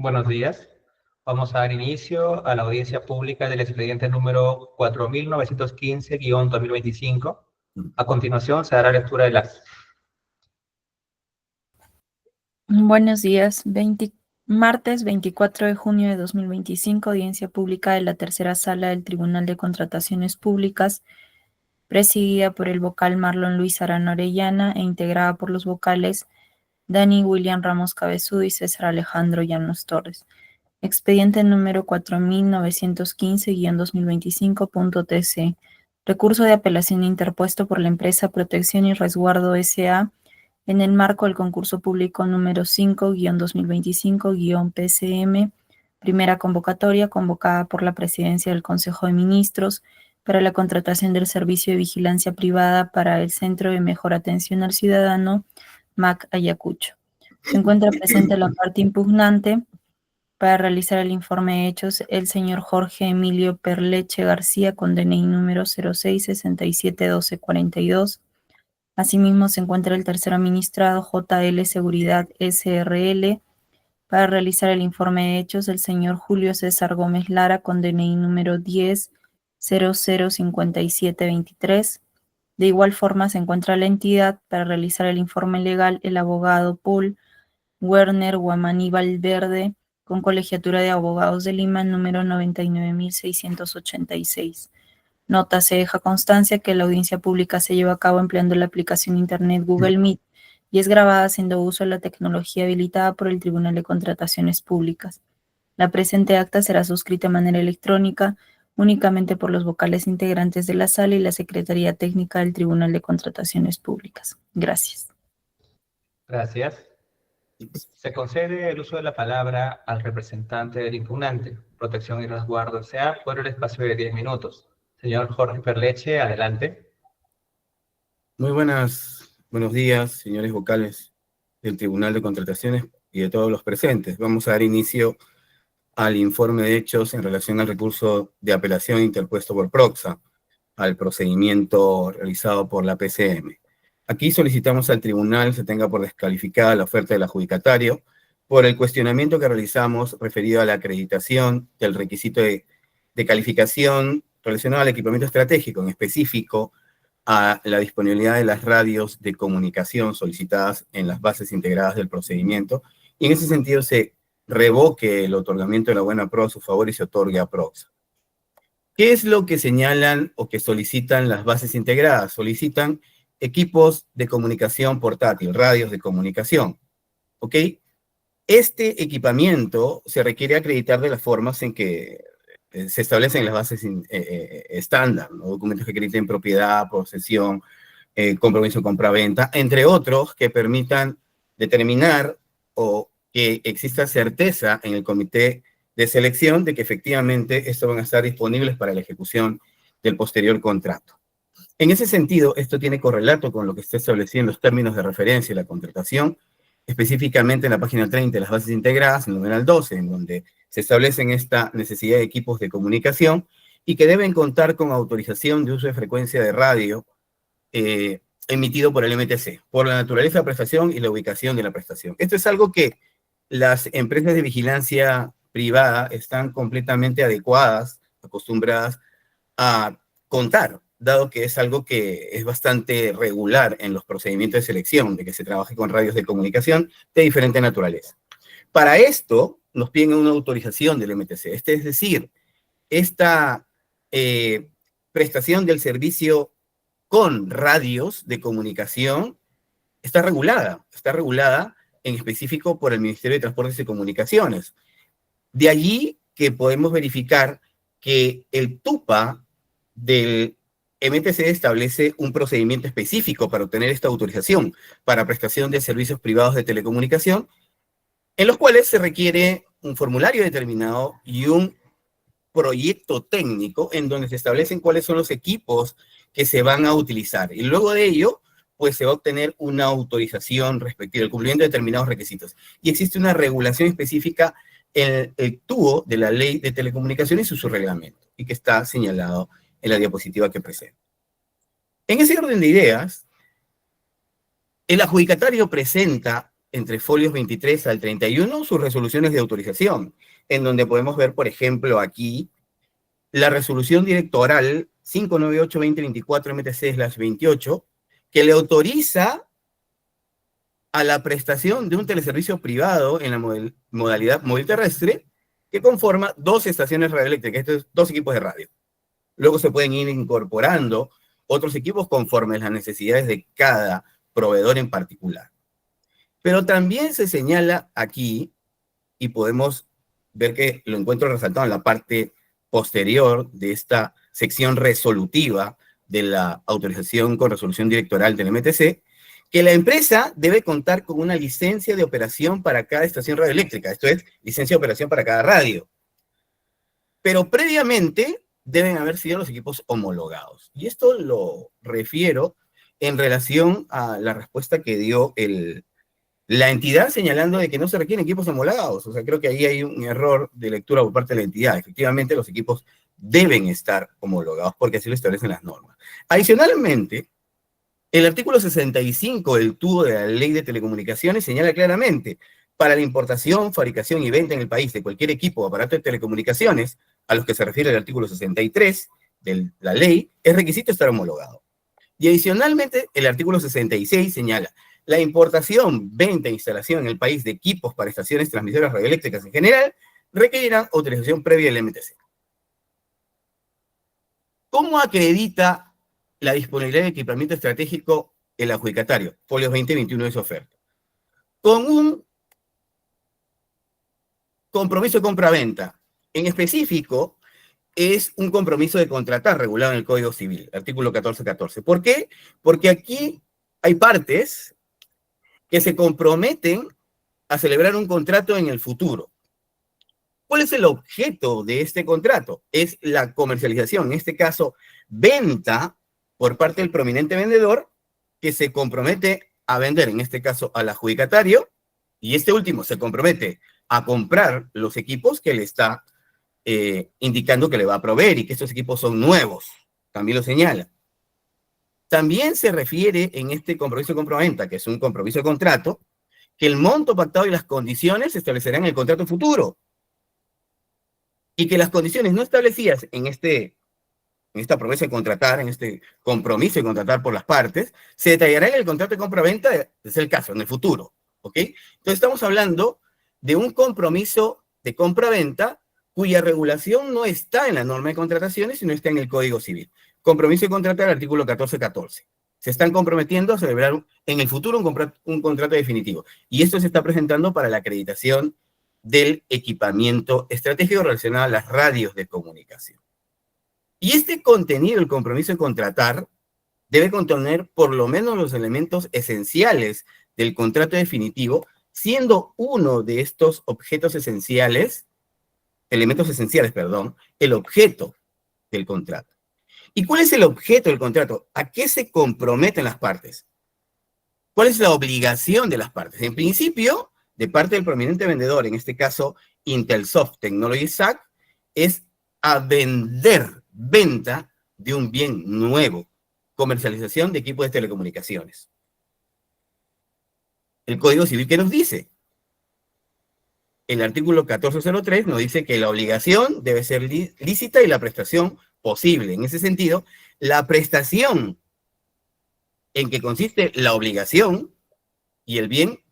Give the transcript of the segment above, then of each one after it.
Buenos días. Vamos a dar inicio a la audiencia pública del expediente número 4915-2025. A continuación se dará lectura del acta. Buenos días. Martes 24 de junio de 2025, audiencia pública de la tercera sala del Tribunal de Contrataciones Públicas, presidida por el vocal Marlon Luis Arana Orellana e integrada por los vocales Dani William Ramos Cabezudo y César Alejandro Llanos Torres. Expediente número 4915-2025.tc. Recurso de apelación interpuesto por la empresa Protección y Resguardo S.A. en el marco del concurso público número 5-2025-PCM, primera convocatoria convocada por la Presidencia del Consejo de Ministros para la contratación del servicio de vigilancia privada para el Centro de Mejor Atención al Ciudadano, MAC Ayacucho. Se encuentra presente la parte impugnante para realizar el informe de hechos el señor Jorge Emilio Perleche García con DNI número 06671242. Asimismo, se encuentra el tercer administrado JL Seguridad SRL para realizar el informe de hechos el señor Julio César Gómez Lara con DNI número 10005723. De igual forma, se encuentra la entidad para realizar el informe legal el abogado Paul Werner Guamaní Valverde con Colegiatura de Abogados de Lima número 99686. Nota: se deja constancia que la audiencia pública se lleva a cabo empleando la aplicación Internet Google Meet y es grabada haciendo uso de la tecnología habilitada por el Tribunal de Contrataciones Públicas. La presente acta será suscrita de manera electrónica únicamente por los vocales integrantes de la sala y la Secretaría Técnica del Tribunal de Contrataciones Públicas. Gracias. Gracias. Se concede el uso de la palabra al representante del impugnante, Protección y Resguardo S.A. por el espacio de 10 minutos. Señor Jorge Perleche, adelante. Muy buenos días, señores vocales del Tribunal de Contrataciones y de todos los presentes. Vamos a dar inicio al informe de hechos en relación al recurso de apelación interpuesto por Proxa, al procedimiento realizado por la PCM. Aquí solicitamos al tribunal se tenga por descalificada la oferta del adjudicatario por el cuestionamiento que realizamos referido a la acreditación del requisito de calificación relacionado al equipamiento estratégico, en específico a la disponibilidad de las radios de comunicación solicitadas en las bases integradas del procedimiento, y en ese sentido se revoque el otorgamiento de la buena pro a su favor y se otorgue a Proxa. ¿Qué es lo que señalan o que solicitan las bases integradas? Solicitan equipos de comunicación portátil, radios de comunicación, ¿ok? Este equipamiento se requiere acreditar de las formas en que se establecen las bases estándar, ¿no? Documentos que acrediten propiedad, posesión, compromiso de compra-venta, entre otros que permitan determinar o que exista certeza en el comité de selección de que efectivamente estos van a estar disponibles para la ejecución del posterior contrato. En ese sentido, esto tiene correlato con lo que está establecido en los términos de referencia de la contratación, específicamente en la página 30 de las bases integradas, en el numeral 12, en donde se establecen esta necesidad de equipos de comunicación y que deben contar con autorización de uso de frecuencia de radio emitido por el MTC, por la naturaleza de la prestación y la ubicación de la prestación. Esto es algo que las empresas de vigilancia privada están completamente adecuadas, acostumbradas a contar, dado que es algo que es bastante regular en los procedimientos de selección, de que se trabaje con radios de comunicación de diferente naturaleza. Para esto, nos piden una autorización del MTC, es decir, esta prestación del servicio con radios de comunicación está regulada en específico por el Ministerio de Transportes y Comunicaciones. De allí que podemos verificar que el TUPA del MTC establece un procedimiento específico para obtener esta autorización para prestación de servicios privados de telecomunicación, en los cuales se requiere un formulario determinado y un proyecto técnico en donde se establecen cuáles son los equipos que se van a utilizar. Y luego de ello, pues se va a obtener una autorización respectiva, el cumplimiento de determinados requisitos. Y existe una regulación específica en el TUO de la Ley de Telecomunicaciones y su reglamento, y que está señalado en la diapositiva que precede. En ese orden de ideas, el adjudicatario presenta entre folios 23 al 31 sus resoluciones de autorización, en donde podemos ver, por ejemplo, aquí, la resolución directoral 598-2024 MTC/28, que le autoriza a la prestación de un teleservicio privado en la modalidad móvil terrestre, que conforma 2 estaciones radioeléctricas, estos 2 equipos de radio. Luego se pueden ir incorporando otros equipos conforme a las necesidades de cada proveedor en particular. Pero también se señala aquí, y podemos ver que lo encuentro resaltado en la parte posterior de esta sección resolutiva de la autorización con resolución directoral del MTC, que la empresa debe contar con una licencia de operación para cada estación radioeléctrica, esto es, licencia de operación para cada radio. Pero previamente deben haber sido los equipos homologados. Y esto lo refiero en relación a la respuesta que dio la entidad señalando de que no se requieren equipos homologados. O sea, creo que ahí hay un error de lectura por parte de la entidad. Efectivamente, los equipos deben estar homologados porque así lo establecen las normas. Adicionalmente, el artículo 65 del TUO de la Ley de Telecomunicaciones señala claramente: para la importación, fabricación y venta en el país de cualquier equipo o aparato de telecomunicaciones, a los que se refiere el artículo 63 de la ley, es requisito estar homologado. Y adicionalmente, el artículo 66 señala: la importación, venta e instalación en el país de equipos para estaciones transmisoras radioeléctricas en general requerirán autorización previa del MTC. ¿Cómo acredita la disponibilidad de equipamiento estratégico el adjudicatario? Folios 20 y 21 de su oferta. Con un compromiso de compra-venta. En específico, es un compromiso de contratar regulado en el Código Civil, artículo 1414. ¿Por qué? Porque aquí hay partes que se comprometen a celebrar un contrato en el futuro. ¿Cuál es el objeto de este contrato? Es la comercialización, en este caso, venta por parte del prominente vendedor que se compromete a vender, en este caso, al adjudicatario, y este último se compromete a comprar los equipos que le está indicando que le va a proveer y que estos equipos son nuevos. También lo señala. También se refiere en este compromiso de compra-venta, que es un compromiso de contrato, que el monto pactado y las condiciones se establecerán en el contrato futuro. Y que las condiciones no establecidas en esta promesa de contratar, en este compromiso de contratar por las partes, se detallarán en el contrato de compra-venta, es el caso, en el futuro. ¿Ok? Entonces estamos hablando de un compromiso de compra-venta cuya regulación no está en la norma de contrataciones, sino está en el Código Civil. Compromiso de contratar, artículo 1414. Se están comprometiendo a celebrar en el futuro un contrato definitivo. Y esto se está presentando para la acreditación del equipamiento estratégico relacionado a las radios de comunicación. Y este contenido, el compromiso de contratar, debe contener por lo menos los elementos esenciales del contrato definitivo, siendo uno de estos elementos esenciales, el objeto del contrato. ¿Y cuál es el objeto del contrato? ¿A qué se comprometen las partes? ¿Cuál es la obligación de las partes? En principio, de parte del prominente vendedor, en este caso Intelsoft Technology SAC, es a venta de un bien nuevo, comercialización de equipos de telecomunicaciones. El Código Civil, ¿qué nos dice? El artículo 1403 nos dice que la obligación debe ser lícita y la prestación posible. En ese sentido, la prestación en que consiste la obligación y el bien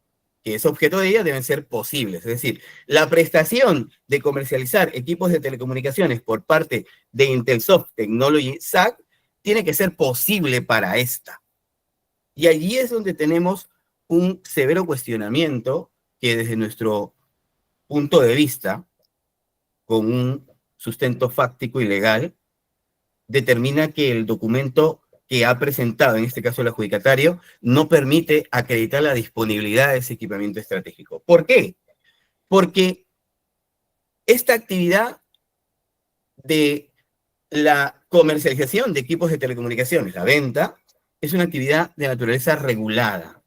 que es objeto de ella deben ser posibles. Es decir, la prestación de comercializar equipos de telecomunicaciones por parte de Intelsoft Technology SAC tiene que ser posible para esta. Y allí es donde tenemos un severo cuestionamiento que desde nuestro punto de vista, con un sustento fáctico y legal, determina que el documento que ha presentado, en este caso el adjudicatario, no permite acreditar la disponibilidad de ese equipamiento estratégico. ¿Por qué? Porque esta actividad de la comercialización de equipos de telecomunicaciones, la venta, es una actividad de naturaleza regulada.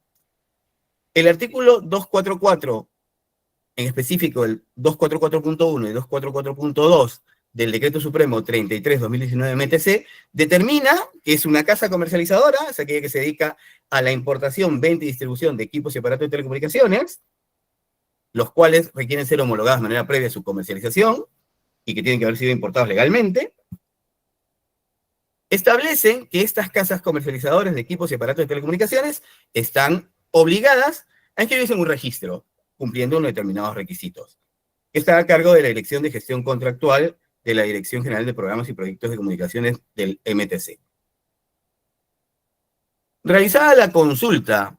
El artículo 244, en específico el 244.1 y 244.2 del Decreto Supremo 33/2019 MTC, determina que es una casa comercializadora, es aquella que se dedica a la importación, venta y distribución de equipos y aparatos de telecomunicaciones, los cuales requieren ser homologados de manera previa a su comercialización y que tienen que haber sido importados legalmente. Establecen que estas casas comercializadoras de equipos y aparatos de telecomunicaciones están obligadas a inscribirse en un registro, cumpliendo unos determinados requisitos. Está a cargo de la Dirección de Gestión Contractual de la Dirección General de Programas y Proyectos de Comunicaciones del MTC. Realizada la consulta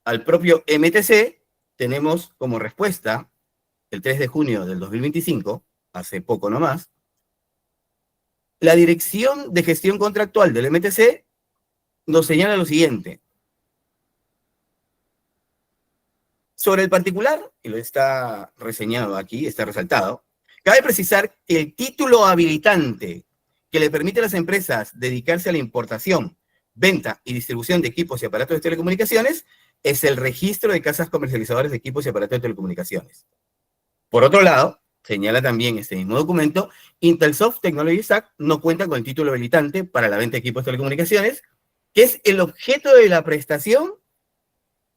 al propio MTC, tenemos como respuesta, el 3 de junio del 2025, hace poco nomás, la Dirección de Gestión Contractual del MTC nos señala lo siguiente. Sobre el particular, y lo está reseñado aquí, está resaltado, cabe precisar que el título habilitante que le permite a las empresas dedicarse a la importación, venta y distribución de equipos y aparatos de telecomunicaciones es el registro de casas comercializadoras de equipos y aparatos de telecomunicaciones. Por otro lado, señala también este mismo documento, Intelsoft Technologies Act no cuenta con el título habilitante para la venta de equipos de telecomunicaciones, que es el objeto de la prestación,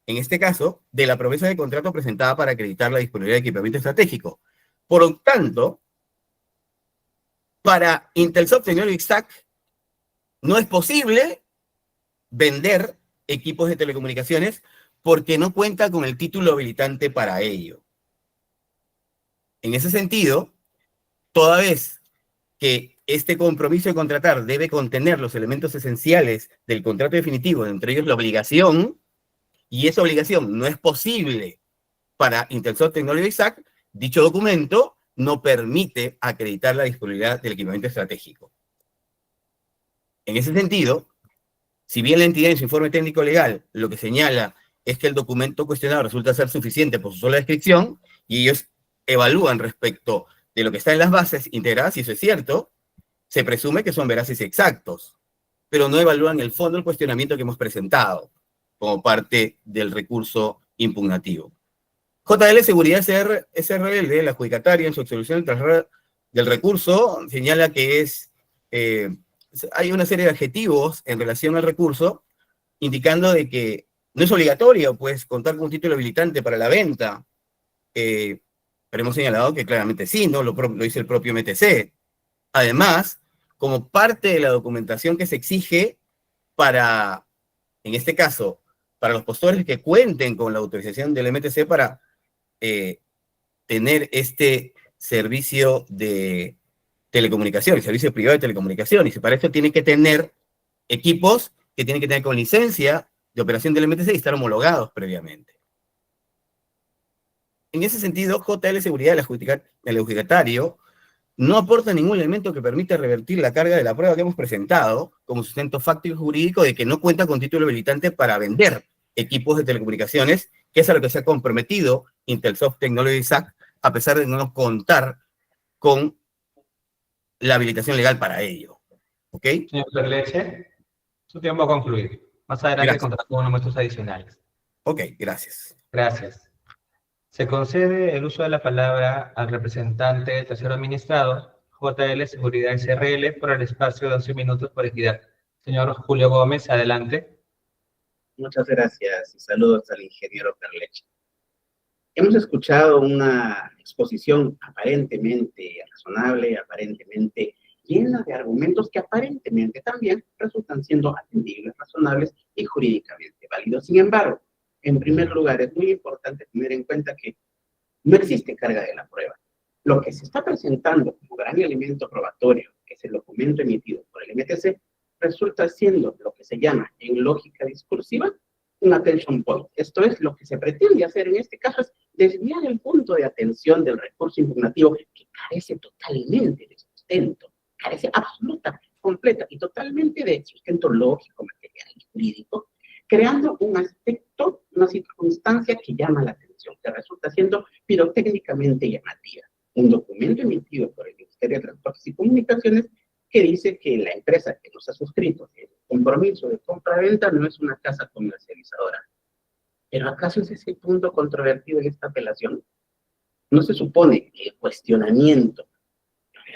en este caso, de la promesa de contrato presentada para acreditar la disponibilidad de equipamiento estratégico. Por lo tanto, para Intelsoft Technologies Act no es posible vender equipos de telecomunicaciones porque no cuenta con el título habilitante para ello. En ese sentido, toda vez que este compromiso de contratar debe contener los elementos esenciales del contrato definitivo, entre ellos la obligación, y esa obligación no es posible para Intelsoft Technologies Act, dicho documento no permite acreditar la disponibilidad del equipamiento estratégico. En ese sentido, si bien la entidad en su informe técnico legal lo que señala es que el documento cuestionado resulta ser suficiente por su sola descripción, y ellos evalúan respecto de lo que está en las bases integradas, y eso es cierto, se presume que son veraces y exactos, pero no evalúan el fondo del cuestionamiento que hemos presentado como parte del recurso impugnativo. JL Seguridad SRL, el adjudicatario, en su absolución del recurso, señala que hay una serie de adjetivos en relación al recurso, indicando de que no es obligatorio, pues, contar con un título habilitante para la venta, pero hemos señalado que claramente sí, ¿no? Lo dice el propio MTC. Además, como parte de la documentación que se exige para, en este caso, para los postores que cuenten con la autorización del MTC para tener este servicio de telecomunicaciones, servicio privado de telecomunicaciones, y para esto tiene que tener equipos que tienen que tener con licencia de operación del MTC y estar homologados previamente. En ese sentido, JL Seguridad, el adjudicatario, no aporta ningún elemento que permita revertir la carga de la prueba que hemos presentado como sustento fáctico y jurídico de que no cuenta con título habilitante para vender equipos de telecomunicaciones, que es a lo que se ha comprometido Intelsoft Technologies Act, a pesar de no contar con la habilitación legal para ello. ¿Ok? Señor Perleche, su tiempo ha concluido. Más adelante contaremos con nuestros adicionales. Ok, gracias. Gracias. Se concede el uso de la palabra al representante del tercero administrado, JL Seguridad SRL, por el espacio de 11 minutos por equidad. Señor Julio Gómez, adelante. Muchas gracias y saludos al ingeniero Perleche. Hemos escuchado una exposición aparentemente razonable, aparentemente llena de argumentos que aparentemente también resultan siendo atendibles, razonables y jurídicamente válidos. Sin embargo, en primer lugar, es muy importante tener en cuenta que no existe carga de la prueba. Lo que se está presentando como gran elemento probatorio, que es el documento emitido por el MTC, resulta siendo lo que se llama, en lógica discursiva, un attention point. Esto es, lo que se pretende hacer en este caso es desviar el punto de atención del recurso impugnativo, que carece totalmente de sustento, carece absoluta, completa y totalmente de sustento lógico, material y jurídico, creando un aspecto, una circunstancia que llama la atención, que resulta siendo pirotécnicamente llamativa. Un documento emitido por el Ministerio de Transportes y Comunicaciones que dice que la empresa que nos ha suscrito el compromiso de compra-venta no es una casa comercializadora. ¿Pero acaso es ese punto controvertido en esta apelación? ¿No se supone que el cuestionamiento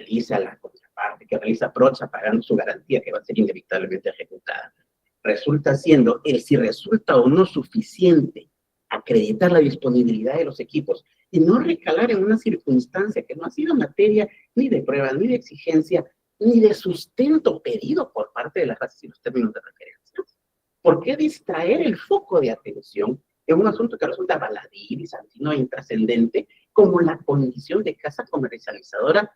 realiza la contraparte, que realiza Procha pagando su garantía que va a ser inevitablemente ejecutada, resulta siendo si resulta o no suficiente acreditar la disponibilidad de los equipos y no recalar en una circunstancia que no ha sido materia ni de prueba, ni de exigencia, ni de sustento pedido por parte de las bases y los términos de referencia. ¿Por qué distraer el foco de atención en un asunto que resulta baladí, bizantino e intrascendente como la condición de casa comercializadora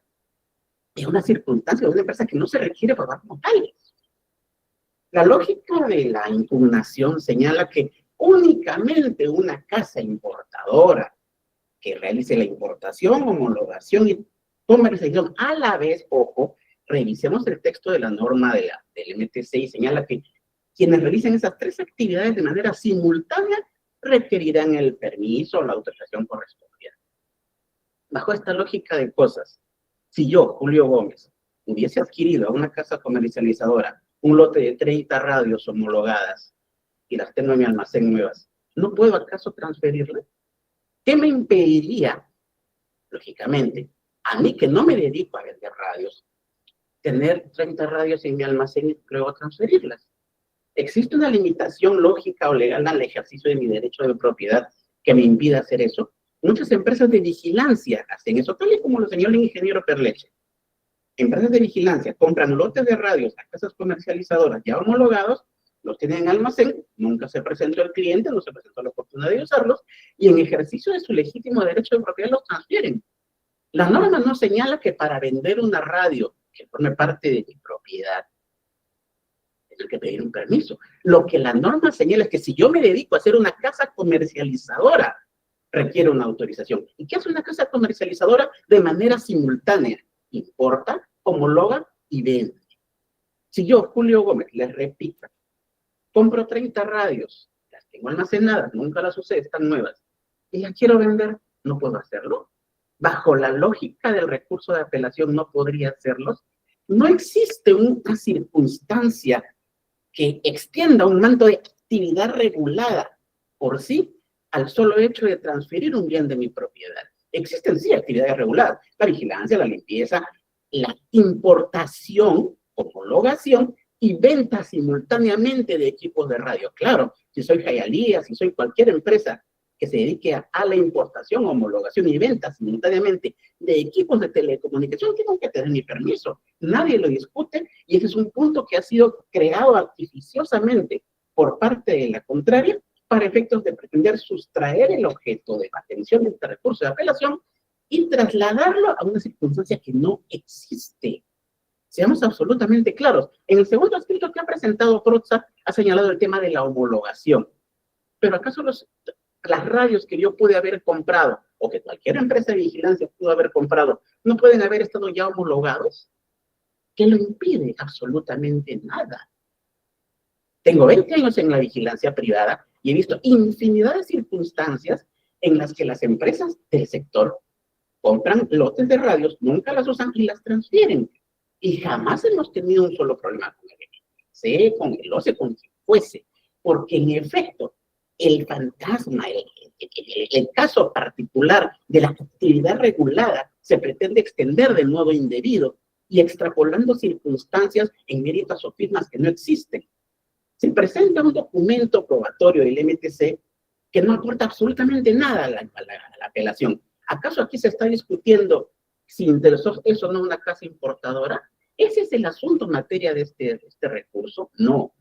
en una circunstancia de una empresa que no se requiere probar como tal? La lógica de la impugnación señala que únicamente una casa importadora que realice la importación, homologación y comercialización a la vez, ojo, revisemos el texto de la norma del MTC y señala que quienes realicen esas tres actividades de manera simultánea requerirán el permiso o la autorización correspondiente. Bajo esta lógica de cosas, si yo, Julio Gómez, hubiese adquirido a una casa comercializadora un lote de 30 radios homologadas y las tengo en mi almacén nuevas, ¿no puedo acaso transferirlas? ¿Qué me impediría, lógicamente, a mí que no me dedico a vender radios, tener 30 radios en mi almacén y luego transferirlas? ¿Existe una limitación lógica o legal al ejercicio de mi derecho de propiedad que me impida hacer eso? Muchas empresas de vigilancia hacen eso, tal y como lo señaló el ingeniero Perleche. Empresas de vigilancia compran lotes de radios a casas comercializadoras ya homologados, los tienen en almacén, nunca se presentó el cliente, no se presentó la oportunidad de usarlos, y en ejercicio de su legítimo derecho de propiedad los transfieren. La norma no señala que para vender una radio que forme parte de mi propiedad, tengo que pedir un permiso. Lo que la norma señala es que si yo me dedico a hacer una casa comercializadora, requiere una autorización. ¿Y qué hace una casa comercializadora? De manera simultánea, importa, homologa y vende. Si yo, Julio Gómez, les repito, compro 30 radios, las tengo almacenadas, nunca las usé, están nuevas, y las quiero vender, ¿no puedo hacerlo? Bajo la lógica del recurso de apelación, ¿no podría hacerlos? No existe una circunstancia que extienda un manto de actividad regulada por sí al solo hecho de transferir un bien de mi propiedad. Existen sí actividades reguladas, la vigilancia, la limpieza, la importación, homologación y venta simultáneamente de equipos de radio. Claro, si soy Hialeah, si soy cualquier empresa que se dedique a la importación, homologación y venta simultáneamente de equipos de telecomunicación, tengo que tener mi permiso. Nadie lo discute y ese es un punto que ha sido creado artificiosamente por parte de la contraria para efectos de pretender sustraer el objeto de la atención de este recurso de apelación y trasladarlo a una circunstancia que no existe. Seamos absolutamente claros. En el segundo escrito que ha presentado Procha ha señalado el tema de la homologación. ¿Pero acaso las radios que yo pude haber comprado o que cualquier empresa de vigilancia pudo haber comprado no pueden haber estado ya homologados? ¿Qué lo impide? Absolutamente nada. Tengo 20 años en la vigilancia privada y he visto infinidad de circunstancias en las que las empresas del sector compran lotes de radios, nunca las usan y las transfieren. Y jamás hemos tenido un solo problema con el EPC, con el OCE, con quien fuese. Porque en efecto, el fantasma, el caso particular de la actividad regulada se pretende extender de modo indebido y extrapolando circunstancias en méritos o firmas que no existen. Se presenta un documento probatorio del MTC que no aporta absolutamente nada a la apelación. ¿Acaso aquí se está discutiendo si Intersoft es o no una casa importadora? ¿Ese es el asunto en materia de este recurso? No.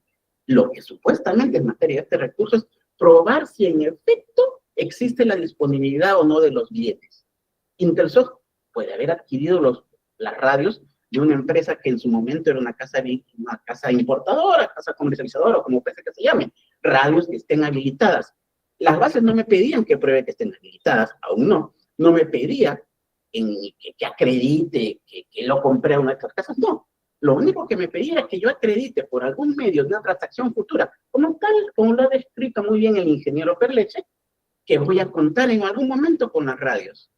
Lo que supuestamente en materia de este recurso es probar si en efecto existe la disponibilidad o no de los bienes. Intersoft puede haber adquirido las radios de una empresa que en su momento era una casa importadora, casa comercializadora, o como pese que se llame, radios que estén habilitadas. Las bases no me pedían que pruebe que estén habilitadas, aún no. No me pedía que acredite que lo compré a una de estas casas, no. Lo único que me pedía era que yo acredite por algún medio de una transacción futura, como lo ha descrito muy bien el ingeniero Perleche, que voy a contar en algún momento con las radios.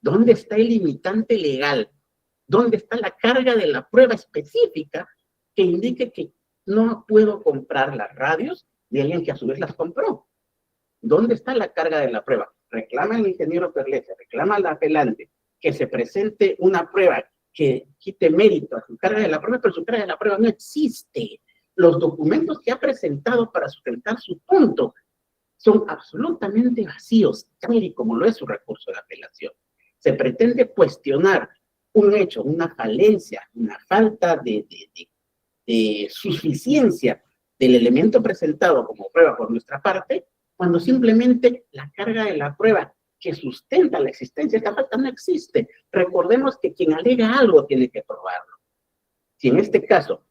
¿Dónde está el limitante legal? ¿Dónde está la carga de la prueba específica que indique que no puedo comprar las radios de alguien que a su vez las compró? ¿Dónde está la carga de la prueba? Reclama el ingeniero Perleche, reclama al apelante que se presente una prueba que quite mérito a su carga de la prueba, pero su carga de la prueba no existe. Los documentos que ha presentado para sustentar su punto son absolutamente vacíos, tal y como lo es su recurso de apelación. Se pretende cuestionar un hecho, una falencia, una falta de suficiencia del elemento presentado como prueba por nuestra parte, cuando simplemente la carga de la prueba que sustenta la existencia de esta falta no existe. Recordemos que quien alega algo tiene que probarlo. Si en este caso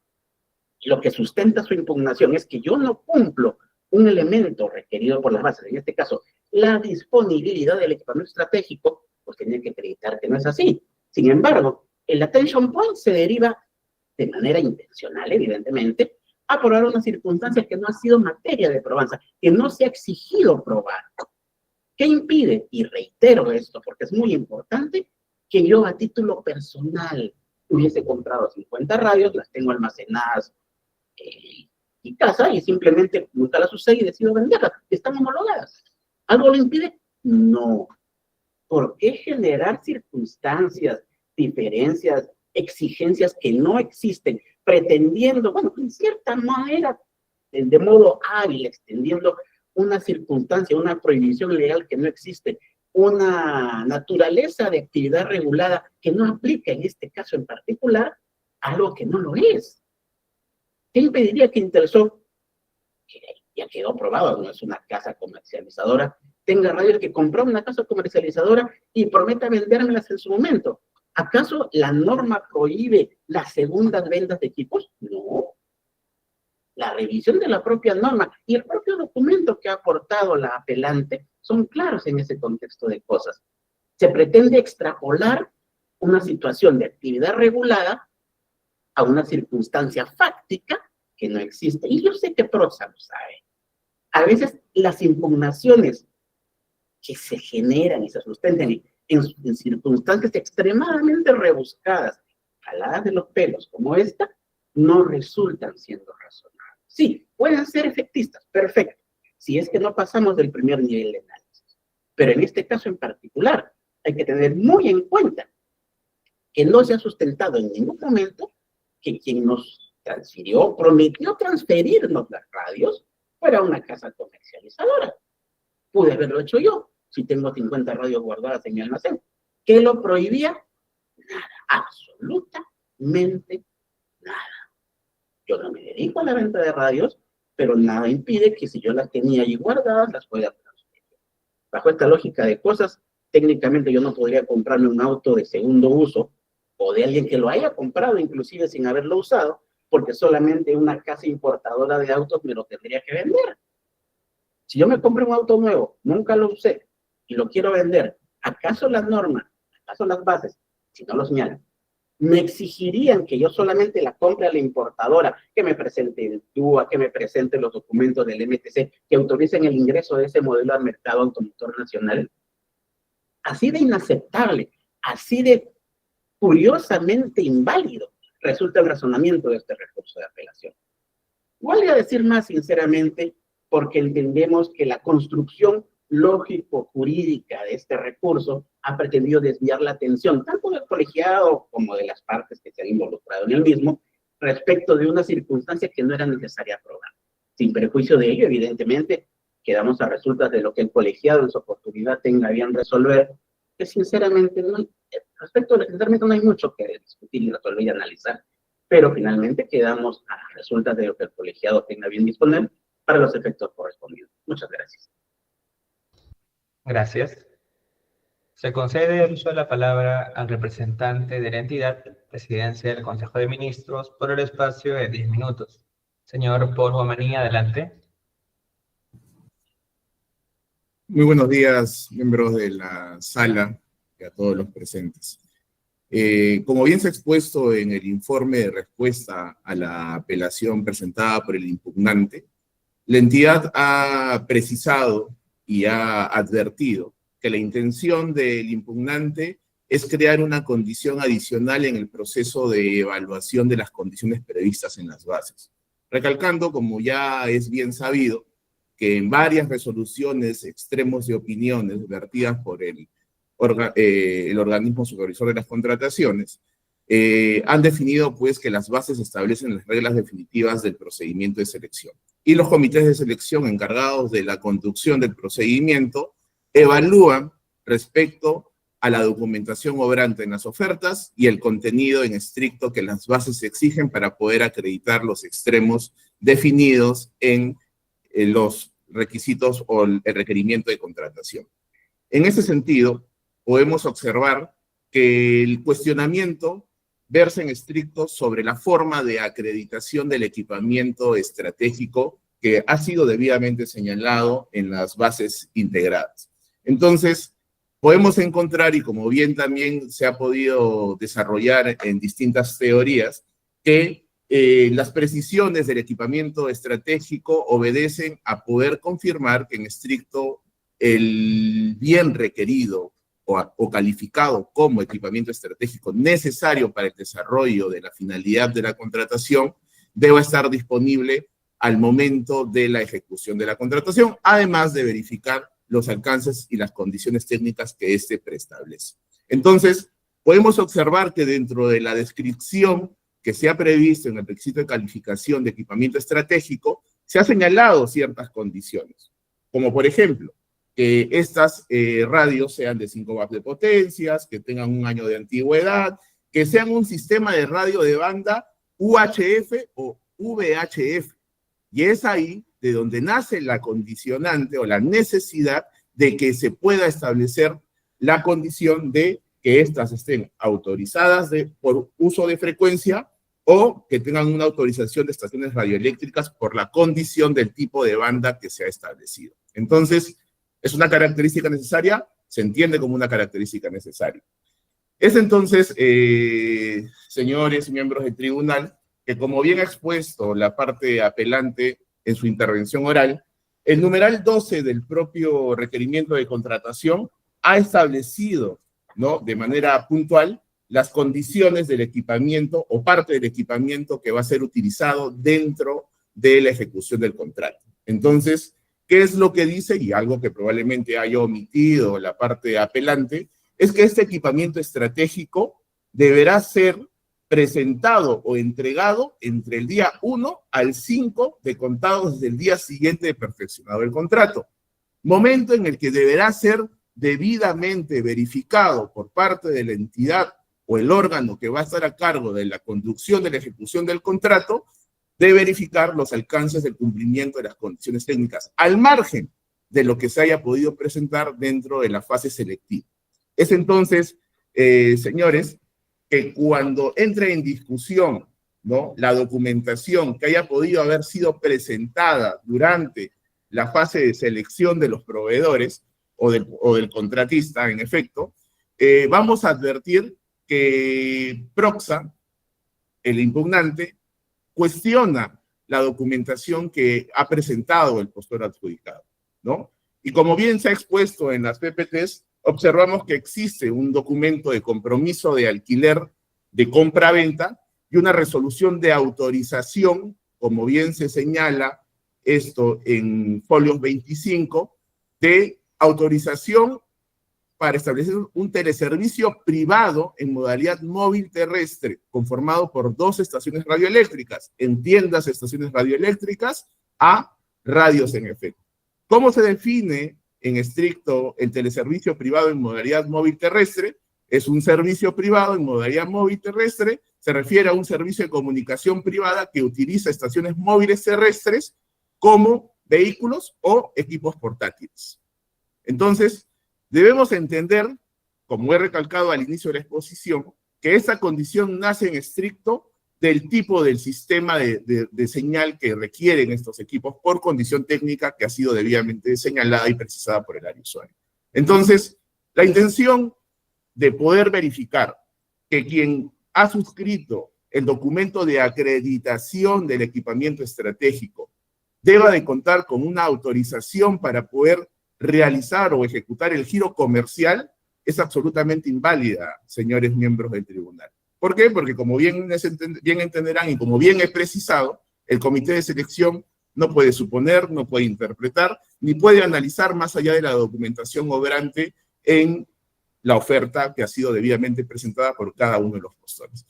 lo que sustenta su impugnación es que yo no cumplo un elemento requerido por las bases, en este caso la disponibilidad del equipamiento estratégico, pues tiene que acreditar que no es así. Sin embargo, el attention point se deriva de manera intencional, evidentemente, a probar una circunstancia que no ha sido materia de probanza, que no se ha exigido probar. ¿Qué impide? Y reitero esto porque es muy importante, que yo a título personal hubiese comprado 50 radios, las tengo almacenadas en mi casa y simplemente nunca las usé y decido venderlas. ¿Están homologadas? ¿Algo lo impide? No. ¿Por qué generar circunstancias, diferencias, exigencias que no existen, pretendiendo, bueno, en cierta manera, de modo hábil, extendiendo una circunstancia, una prohibición legal que no existe, una naturaleza de actividad regulada que no aplica en este caso en particular, algo que no lo es? ¿Qué impediría que Intersoft, que ya quedó probado, no es una casa comercializadora, tenga radios que compró una casa comercializadora y prometa vendérmelas en su momento? ¿Acaso la norma prohíbe las segundas ventas de equipos? No. La revisión de la propia norma y el propio documento que ha aportado la apelante son claros en ese contexto de cosas. Se pretende extrapolar una situación de actividad regulada a una circunstancia fáctica que no existe. Y yo sé que Prosa lo sabe. A veces las impugnaciones que se generan y se sustentan en circunstancias extremadamente rebuscadas, jaladas de los pelos como esta, no resultan siendo razonables. Sí, pueden ser efectistas, perfecto, si es que no pasamos del primer nivel de análisis. Pero en este caso en particular, hay que tener muy en cuenta que no se ha sustentado en ningún momento que quien nos transfirió, prometió transferirnos las radios, fuera una casa comercializadora. Pude haberlo hecho yo, si tengo 50 radios guardadas en mi almacén. ¿Qué lo prohibía? Nada, absolutamente nada. Yo no me dedico a la venta de radios, pero nada impide que si yo las tenía ahí guardadas, las pueda transferir. Bajo esta lógica de cosas, técnicamente yo no podría comprarme un auto de segundo uso, o de alguien que lo haya comprado inclusive sin haberlo usado, porque solamente una casa importadora de autos me lo tendría que vender. Si yo me compro un auto nuevo, nunca lo usé, y lo quiero vender, ¿acaso las normas, acaso las bases, si no lo señalan, me exigirían que yo solamente la compre a la importadora, que me presente el TUA, que me presente los documentos del MTC, que autoricen el ingreso de ese modelo al mercado automotor nacional? Así de inaceptable, así de curiosamente inválido resulta el razonamiento de este recurso de apelación. Voy a decir más sinceramente, porque entendemos que la construcción lógico-jurídica de este recurso ha pretendido desviar la atención tanto del colegiado como de las partes que se han involucrado en el mismo respecto de una circunstancia que no era necesaria probar. Sin perjuicio de ello, evidentemente, quedamos a resultas de lo que el colegiado en su oportunidad tenga bien resolver, que sinceramente, respecto a sinceramente no hay mucho que discutir y resolver y analizar, pero finalmente quedamos a resultas de lo que el colegiado tenga bien disponer para los efectos correspondientes. Muchas gracias. Gracias. Se concede el uso de la palabra al representante de la entidad, presidencia del Consejo de Ministros, por el espacio de 10 minutos. Señor Paul Guamaní, adelante. Muy buenos días, miembros de la sala y a todos los presentes. Como bien se ha expuesto en el informe de respuesta a la apelación presentada por el impugnante, la entidad ha precisado y ha advertido que la intención del impugnante es crear una condición adicional en el proceso de evaluación de las condiciones previstas en las bases, recalcando, como ya es bien sabido, que en varias resoluciones, extremos de opiniones vertidas por el organismo supervisor de las contrataciones, han definido pues que las bases establecen las reglas definitivas del procedimiento de selección. Y los comités de selección encargados de la conducción del procedimiento evalúan respecto a la documentación obrante en las ofertas y el contenido en estricto que las bases exigen para poder acreditar los extremos definidos en los requisitos o el requerimiento de contratación. En ese sentido, podemos observar que el cuestionamiento versa en estricto sobre la forma de acreditación del equipamiento estratégico que ha sido debidamente señalado en las bases integradas. Entonces, podemos encontrar, y como bien también se ha podido desarrollar en distintas teorías, que las precisiones del equipamiento estratégico obedecen a poder confirmar que en estricto el bien requerido o calificado como equipamiento estratégico necesario para el desarrollo de la finalidad de la contratación deba estar disponible al momento de la ejecución de la contratación, además de verificar los alcances y las condiciones técnicas que éste preestablece. Entonces, podemos observar que dentro de la descripción que se ha previsto en el requisito de calificación de equipamiento estratégico, se ha señalado ciertas condiciones, como por ejemplo, que estas radios sean de 5 watts de potencias, que tengan un año de antigüedad, que sean un sistema de radio de banda UHF o VHF. Y es ahí de donde nace la condicionante o la necesidad de que se pueda establecer la condición de que éstas estén autorizadas por uso de frecuencia o que tengan una autorización de estaciones radioeléctricas por la condición del tipo de banda que se ha establecido. Entonces, ¿es una característica necesaria? Se entiende como una característica necesaria. Es entonces, señores miembros del tribunal, que como bien ha expuesto la parte apelante en su intervención oral, el numeral 12 del propio requerimiento de contratación ha establecido, ¿no?, de manera puntual las condiciones del equipamiento o parte del equipamiento que va a ser utilizado dentro de la ejecución del contrato. Entonces, ¿qué es lo que dice? Y algo que probablemente haya omitido la parte apelante, es que este equipamiento estratégico deberá ser presentado o entregado entre el día 1 al 5 de contado desde el día siguiente de perfeccionado el contrato, momento en el que deberá ser debidamente verificado por parte de la entidad o el órgano que va a estar a cargo de la conducción de la ejecución del contrato, de verificar los alcances del cumplimiento de las condiciones técnicas, al margen de lo que se haya podido presentar dentro de la fase selectiva. Es entonces, señores, que cuando entre en discusión, ¿no?, la documentación que haya podido haber sido presentada durante la fase de selección de los proveedores o del contratista, en efecto, vamos a advertir que Proxa, el impugnante, cuestiona la documentación que ha presentado el postor adjudicado, ¿no? Y como bien se ha expuesto en las PPTs, observamos que existe un documento de compromiso de alquiler de compra-venta y una resolución de autorización, como bien se señala esto en folios 25, de autorización para establecer un teleservicio privado en modalidad móvil terrestre, conformado por 2 estaciones radioeléctricas, entiendas estaciones radioeléctricas a radios en efecto. ¿Cómo se define en estricto el teleservicio privado en modalidad móvil terrestre? Es un servicio privado en modalidad móvil terrestre, se refiere a un servicio de comunicación privada que utiliza estaciones móviles terrestres como vehículos o equipos portátiles. Entonces, debemos entender, como he recalcado al inicio de la exposición, que esta condición nace en estricto del tipo del sistema de señal que requieren estos equipos por condición técnica que ha sido debidamente señalada y precisada por el área usuario. Entonces, la intención de poder verificar que quien ha suscrito el documento de acreditación del equipamiento estratégico deba de contar con una autorización para poder realizar o ejecutar el giro comercial es absolutamente inválida, señores miembros del tribunal. ¿Por qué? Porque como bien entenderán y como bien he precisado, el comité de selección no puede suponer, no puede interpretar, ni puede analizar más allá de la documentación obrante en la oferta que ha sido debidamente presentada por cada uno de los postores.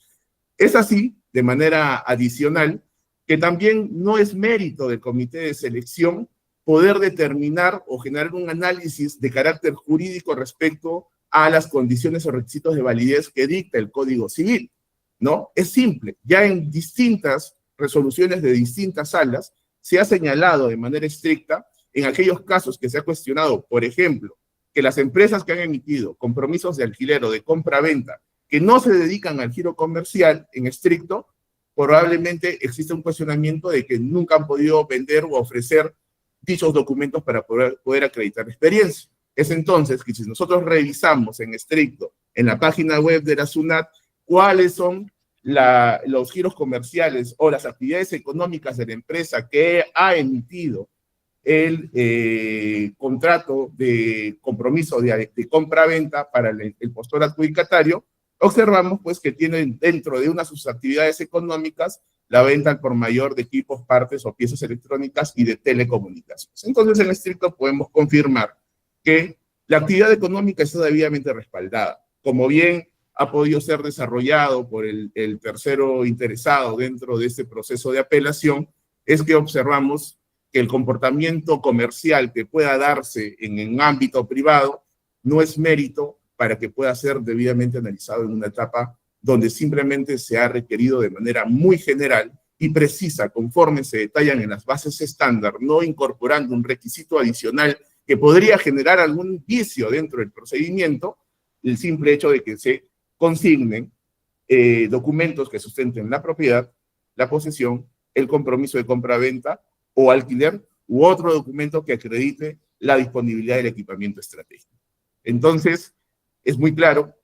Es así, de manera adicional, que también no es mérito del comité de selección poder determinar o generar un análisis de carácter jurídico respecto a las condiciones o requisitos de validez que dicta el Código Civil, ¿no? Es simple, ya en distintas resoluciones de distintas salas se ha señalado de manera estricta en aquellos casos que se ha cuestionado, por ejemplo, que las empresas que han emitido compromisos de alquiler o de compra-venta que no se dedican al giro comercial en estricto, probablemente existe un cuestionamiento de que nunca han podido vender o ofrecer dichos documentos para poder acreditar experiencia. Es entonces que si nosotros revisamos en estricto en la página web de la SUNAT cuáles son los giros comerciales o las actividades económicas de la empresa que ha emitido el contrato de compromiso de compra-venta para el postor adjudicatario, observamos pues que tienen dentro de una de sus actividades económicas la venta al por mayor de equipos, partes o piezas electrónicas y de telecomunicaciones. Entonces, en estricto podemos confirmar que la actividad económica está debidamente respaldada. Como bien ha podido ser desarrollado por el tercero interesado dentro de este proceso de apelación, es que observamos que el comportamiento comercial que pueda darse en un ámbito privado no es mérito para que pueda ser debidamente analizado en una etapa donde simplemente se ha requerido de manera muy general y precisa, conforme se detallan en las bases estándar, no incorporando un requisito adicional que podría generar algún vicio dentro del procedimiento, el simple hecho de que se consignen documentos que sustenten la propiedad, la posesión, el compromiso de compra-venta o alquiler u otro documento que acredite la disponibilidad del equipamiento estratégico. Entonces, es muy claro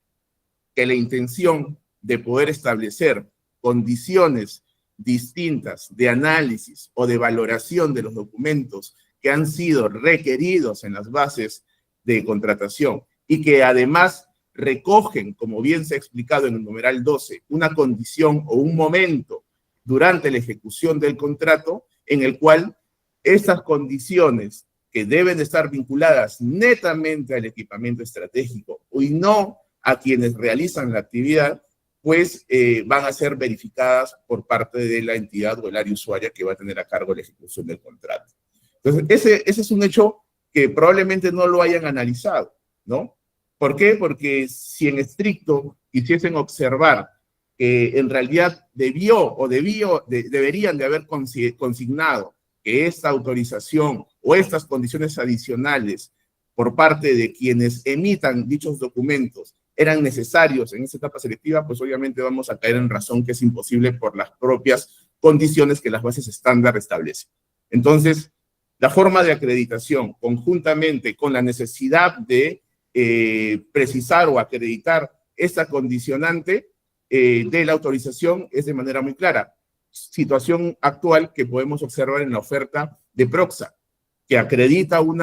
que la intención de poder establecer condiciones distintas de análisis o de valoración de los documentos que han sido requeridos en las bases de contratación y que además recogen, como bien se ha explicado en el numeral 12, una condición o un momento durante la ejecución del contrato en el cual estas condiciones que deben estar vinculadas netamente al equipamiento estratégico y no a quienes realizan la actividad, pues van a ser verificadas por parte de la entidad o el área usuaria que va a tener a cargo la ejecución del contrato. Entonces, ese es un hecho que probablemente no lo hayan analizado, ¿no? ¿Por qué? Porque si en estricto quisiesen observar que en realidad deberían de haber consignado que esta autorización o estas condiciones adicionales por parte de quienes emitan dichos documentos eran necesarios en esta etapa selectiva, pues obviamente vamos a caer en razón que es imposible por las propias condiciones que las bases estándar establecen. Entonces, la forma de acreditación, conjuntamente con la necesidad de precisar o acreditar esta condicionante de la autorización, es de manera muy clara. Situación actual que podemos observar en la oferta de Proxa, que acredita un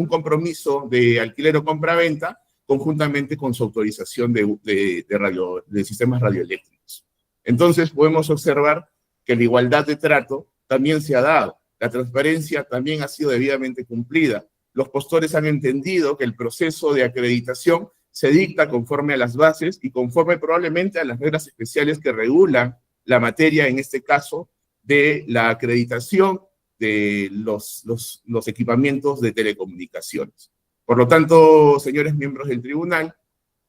compromiso de alquiler o compra-venta conjuntamente con su autorización de sistemas radioeléctricos. Entonces podemos observar que la igualdad de trato también se ha dado, la transparencia también ha sido debidamente cumplida. Los postores han entendido que el proceso de acreditación se dicta conforme a las bases y conforme probablemente a las reglas especiales que regulan la materia, en este caso, de la acreditación de los equipamientos de telecomunicaciones. Por lo tanto, señores miembros del tribunal,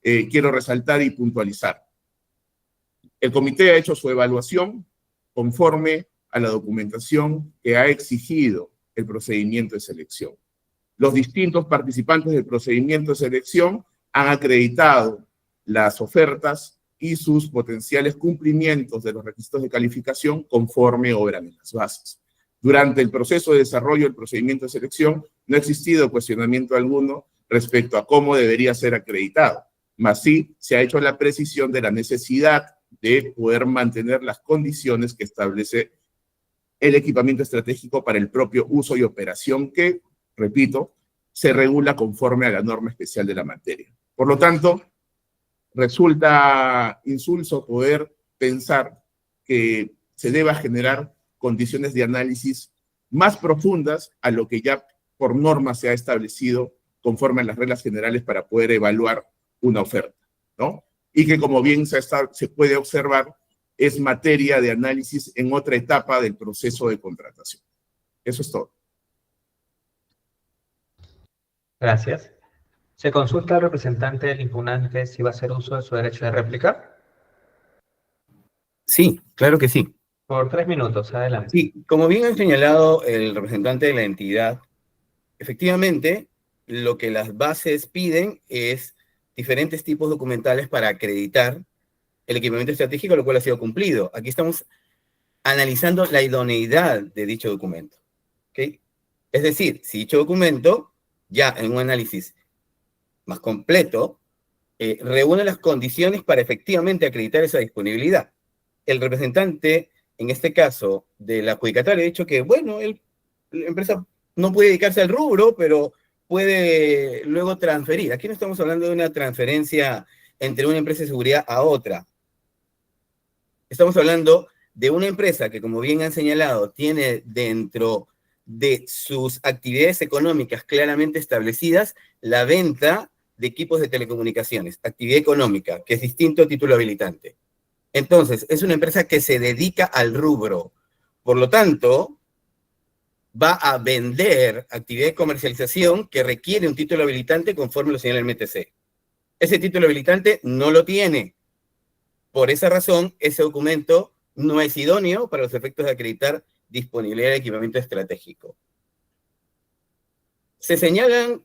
quiero resaltar y puntualizar. El comité ha hecho su evaluación conforme a la documentación que ha exigido el procedimiento de selección. Los distintos participantes del procedimiento de selección han acreditado las ofertas y sus potenciales cumplimientos de los requisitos de calificación conforme obran en las bases. Durante el proceso de desarrollo del procedimiento de selección no ha existido cuestionamiento alguno respecto a cómo debería ser acreditado, mas sí se ha hecho la precisión de la necesidad de poder mantener las condiciones que establece el equipamiento estratégico para el propio uso y operación que, repito, se regula conforme a la norma especial de la materia. Por lo tanto, resulta insulso poder pensar que se deba generar condiciones de análisis más profundas a lo que ya por norma se ha establecido conforme a las reglas generales para poder evaluar una oferta, ¿no? y que, como bien se puede observar, es materia de análisis en otra etapa del proceso de contratación. Eso es todo. Gracias. Se consulta al representante del impugnante si va a hacer uso de su derecho de réplica. Sí, claro que sí. Por 3 minutos, adelante. Sí, como bien ha señalado el representante de la entidad, efectivamente, lo que las bases piden es diferentes tipos documentales para acreditar el equipamiento estratégico, lo cual ha sido cumplido. Aquí estamos analizando la idoneidad de dicho documento. ¿Okay? Es decir, si dicho documento, ya en un análisis más completo, reúne las condiciones para efectivamente acreditar esa disponibilidad. El representante, en este caso, del adjudicatario, ha dicho que, bueno, la empresa no puede dedicarse al rubro, pero puede luego transferir. Aquí no estamos hablando de una transferencia entre una empresa de seguridad a otra. Estamos hablando de una empresa que, como bien han señalado, tiene dentro de sus actividades económicas claramente establecidas la venta de equipos de telecomunicaciones, actividad económica, que es distinto a título habilitante. Entonces, es una empresa que se dedica al rubro. Por lo tanto, va a vender actividad de comercialización que requiere un título habilitante conforme lo señala el MTC. Ese título habilitante no lo tiene. Por esa razón, ese documento no es idóneo para los efectos de acreditar disponibilidad de equipamiento estratégico. Se señalan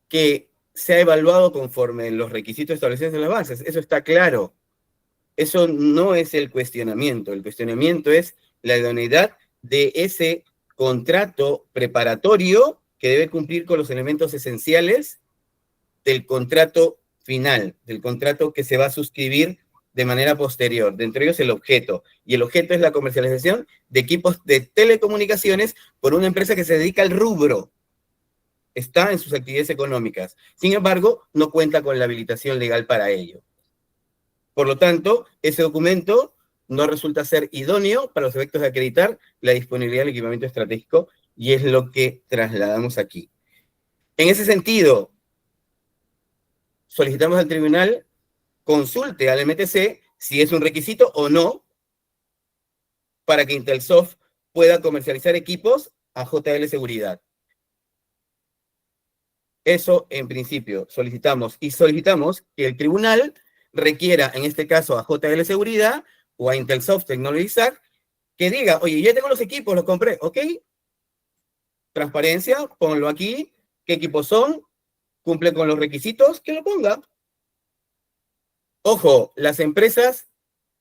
que se ha evaluado conforme los requisitos establecidos en las bases. Eso está claro. Eso no es el cuestionamiento. El cuestionamiento es la idoneidad de ese contrato preparatorio que debe cumplir con los elementos esenciales del contrato final, del contrato que se va a suscribir de manera posterior. De entre ellos el objeto. Y el objeto es la comercialización de equipos de telecomunicaciones por una empresa que se dedica al rubro. Está en sus actividades económicas. Sin embargo, no cuenta con la habilitación legal para ello. Por lo tanto, ese documento no resulta ser idóneo para los efectos de acreditar la disponibilidad del equipamiento estratégico y es lo que trasladamos aquí. En ese sentido, solicitamos al tribunal consulte al MTC si es un requisito o no para que Intelsoft pueda comercializar equipos a JL Seguridad. Eso, en principio, solicitamos. Y solicitamos que el tribunal requiera, en este caso, a JL Seguridad o a Intelsoft Technology SAC, que diga, oye, ya tengo los equipos, los compré, ¿ok? Transparencia, ponlo aquí. ¿Qué equipos son? ¿Cumplen con los requisitos? Que lo ponga. Ojo, las empresas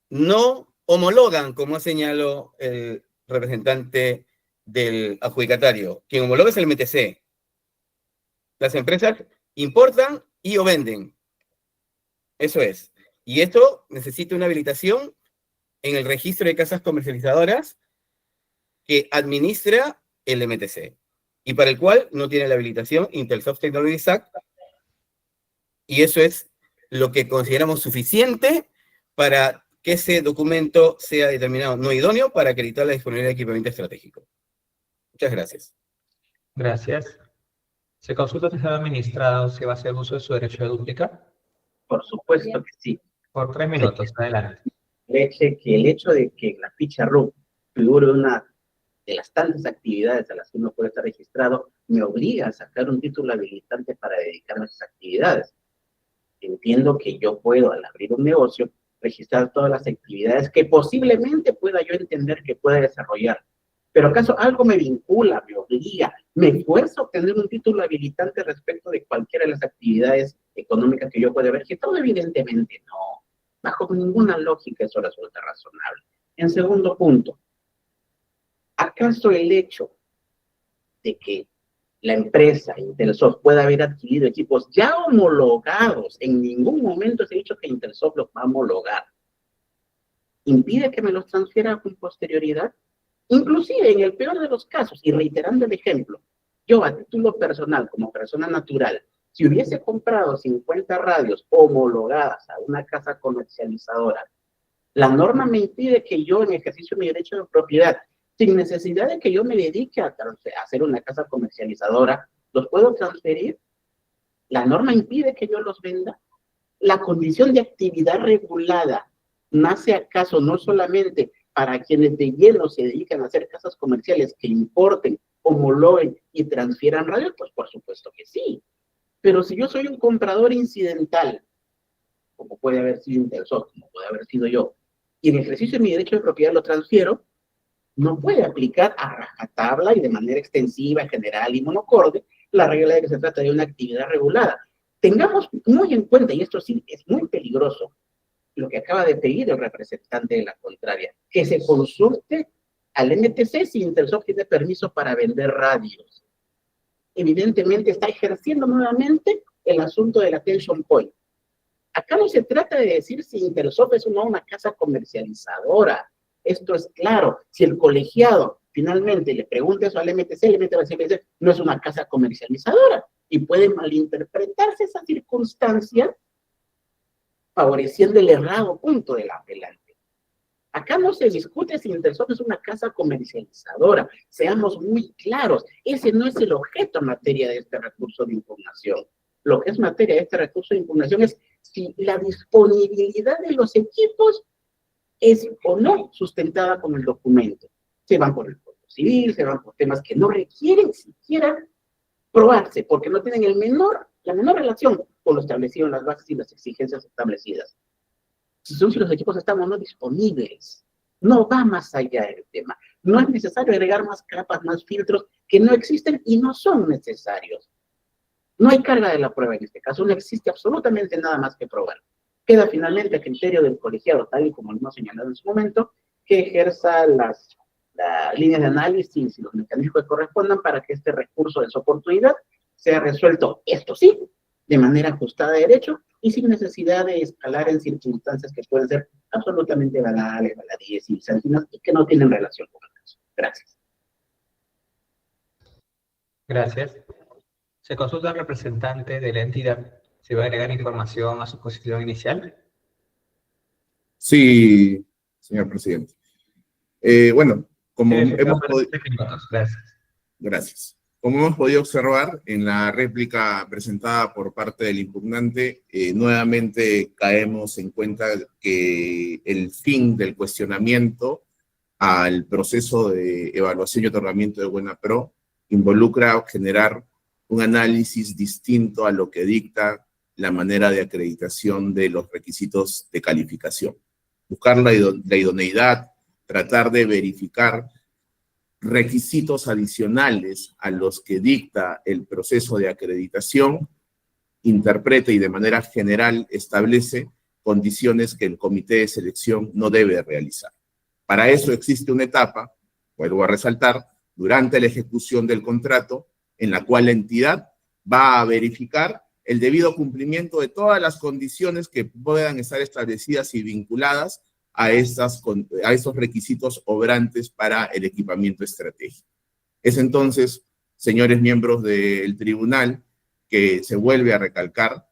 no homologan, como señaló el representante del adjudicatario. Quien homologa es el MTC. Las empresas importan y o venden. Eso es. Y esto necesita una habilitación en el registro de casas comercializadoras que administra el MTC y para el cual no tiene la habilitación Intelsoft Technology SAC, y eso es lo que consideramos suficiente para que ese documento sea determinado no idóneo para acreditar la disponibilidad de equipamiento estratégico. Muchas gracias. Gracias. ¿Se consulta al señor administrado si va a hacer uso de su derecho de dúplica? Por supuesto que sí. Por 3 minutos, adelante. El hecho de que la ficha RUC figure una de las tantas actividades a las que uno puede estar registrado, me obliga a sacar un título habilitante para dedicarme a esas actividades. Entiendo que yo puedo, al abrir un negocio, registrar todas las actividades que posiblemente pueda yo entender que pueda desarrollar. Pero acaso algo me vincula, me obliga, me esfuerzo a obtener un título habilitante respecto de cualquiera de las actividades económicas que yo pueda haber registrado. Evidentemente no. Bajo ninguna lógica eso resulta razonable. En segundo punto, ¿acaso el hecho de que la empresa Intelsoft pueda haber adquirido equipos ya homologados, en ningún momento se ha dicho que Intelsoft los va a homologar, impide que me los transfiera con posterioridad? Inclusive en el peor de los casos, y reiterando el ejemplo, yo a título personal, como persona natural, si hubiese comprado 50 radios homologadas a una casa comercializadora, la norma me impide que yo, en ejercicio de mi derecho de propiedad, sin necesidad de que yo me dedique a hacer una casa comercializadora, ¿los puedo transferir? ¿La norma impide que yo los venda? ¿La condición de actividad regulada nace acaso no solamente para quienes de lleno se dedican a hacer casas comerciales que importen, homologuen y transfieran radios? Pues por supuesto que sí. Pero si yo soy un comprador incidental, como puede haber sido Intersoft, como puede haber sido yo, y en ejercicio de mi derecho de propiedad lo transfiero, no puede aplicar a rajatabla y de manera extensiva, general y monocorde la regla de que se trata de una actividad regulada. Tengamos muy en cuenta, y esto sí es muy peligroso, lo que acaba de pedir el representante de la contraria, que se consulte al MTC si Intersoft tiene permiso para vender radios. Evidentemente está ejerciendo nuevamente el asunto del attention point. Acá no se trata de decir si Intersoft es o no una casa comercializadora. Esto es claro. Si el colegiado finalmente le pregunta eso al MTC, el MTC va a decir, no es una casa comercializadora. Y puede malinterpretarse esa circunstancia favoreciendo el errado punto del apelante. Acá no se discute si Intersoft es una casa comercializadora. Seamos muy claros. Ese no es el objeto en materia de este recurso de impugnación. Lo que es materia de este recurso de impugnación es si la disponibilidad de los equipos es o no sustentada con el documento. Se van por el Código Civil, se van por temas que no requieren siquiera probarse, porque no tienen la menor relación con lo establecido en las bases y las exigencias establecidas. Si los equipos están o no disponibles, no va más allá del tema. No es necesario agregar más capas, más filtros que no existen y no son necesarios. No hay carga de la prueba en este caso, no existe absolutamente nada más que probar. Queda finalmente a criterio del colegiado, tal y como lo hemos señalado en su momento, que ejerza las líneas de análisis y los mecanismos que correspondan para que este recurso de su oportunidad sea resuelto, esto sí, de manera ajustada de derecho y sin necesidad de escalar en circunstancias que pueden ser absolutamente banales, baladíes y bizantinas y que no tienen relación con el caso. Gracias. Gracias. Se consulta al representante de la entidad. ¿Se va a agregar información a su posición inicial? Sí, señor presidente. Bueno, como hemos podido... Gracias. Gracias. Como hemos podido observar en la réplica presentada por parte del impugnante, nuevamente caemos en cuenta que el fin del cuestionamiento al proceso de evaluación y otorgamiento de Buena Pro involucra generar un análisis distinto a lo que dicta la manera de acreditación de los requisitos de calificación. Buscar la idoneidad, tratar de verificar requisitos adicionales a los que dicta el proceso de acreditación, interpreta y de manera general establece condiciones que el comité de selección no debe realizar. Para eso existe una etapa, vuelvo a resaltar, durante la ejecución del contrato, en la cual la entidad va a verificar el debido cumplimiento de todas las condiciones que puedan estar establecidas y vinculadas a estos requisitos obrantes para el equipamiento estratégico. Es entonces, señores miembros del tribunal, que se vuelve a recalcar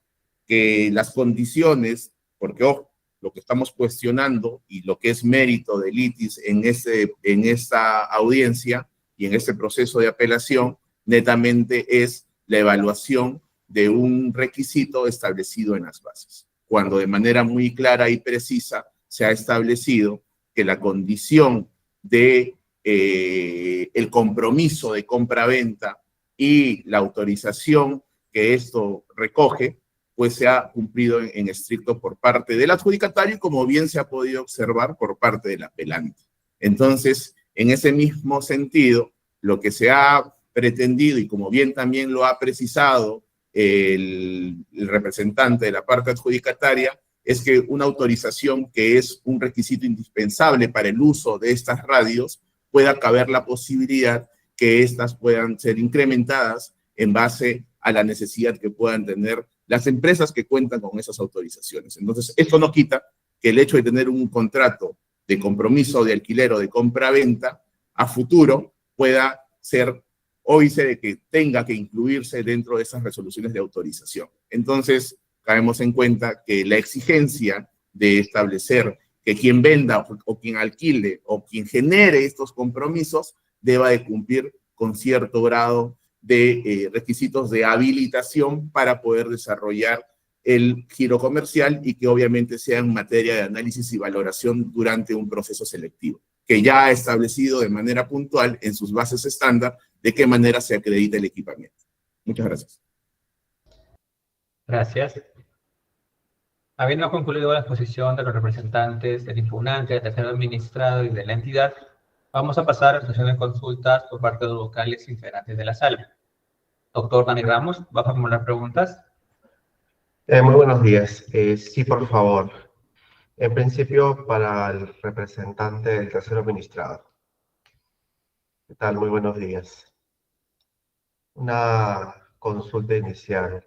que las condiciones, porque ojo, lo que estamos cuestionando y lo que es mérito del ITIS en esta audiencia y en este proceso de apelación, netamente es la evaluación de un requisito establecido en las bases, cuando de manera muy clara y precisa se ha establecido que la condición de el compromiso de compra-venta y la autorización que esto recoge, pues se ha cumplido en estricto por parte del adjudicatario, como bien se ha podido observar por parte del apelante. Entonces, en ese mismo sentido, lo que se ha pretendido, y como bien también lo ha precisado el representante de la parte adjudicataria, es que una autorización que es un requisito indispensable para el uso de estas radios pueda caber la posibilidad que éstas puedan ser incrementadas en base a la necesidad que puedan tener las empresas que cuentan con esas autorizaciones. Entonces, esto no quita que el hecho de tener un contrato de compromiso de alquiler o de compra-venta a futuro pueda ser óbice de que tenga que incluirse dentro de esas resoluciones de autorización. Entonces, caemos en cuenta que la exigencia de establecer que quien venda o quien alquile o quien genere estos compromisos deba de cumplir con cierto grado de requisitos de habilitación para poder desarrollar el giro comercial y que obviamente sea en materia de análisis y valoración durante un proceso selectivo, que ya ha establecido de manera puntual en sus bases estándar de qué manera se acredita el equipamiento. Muchas gracias. Gracias. Habiendo concluido la exposición de los representantes del impugnante, del tercero administrado y de la entidad, vamos a pasar a la sesión de consultas por parte de los vocales integrantes de la sala. Doctor Dani Ramos, ¿va a formular preguntas? Muy buenos días. Sí, por favor. En principio, para el representante del tercero administrado. ¿Qué tal? Muy buenos días. Una consulta inicial.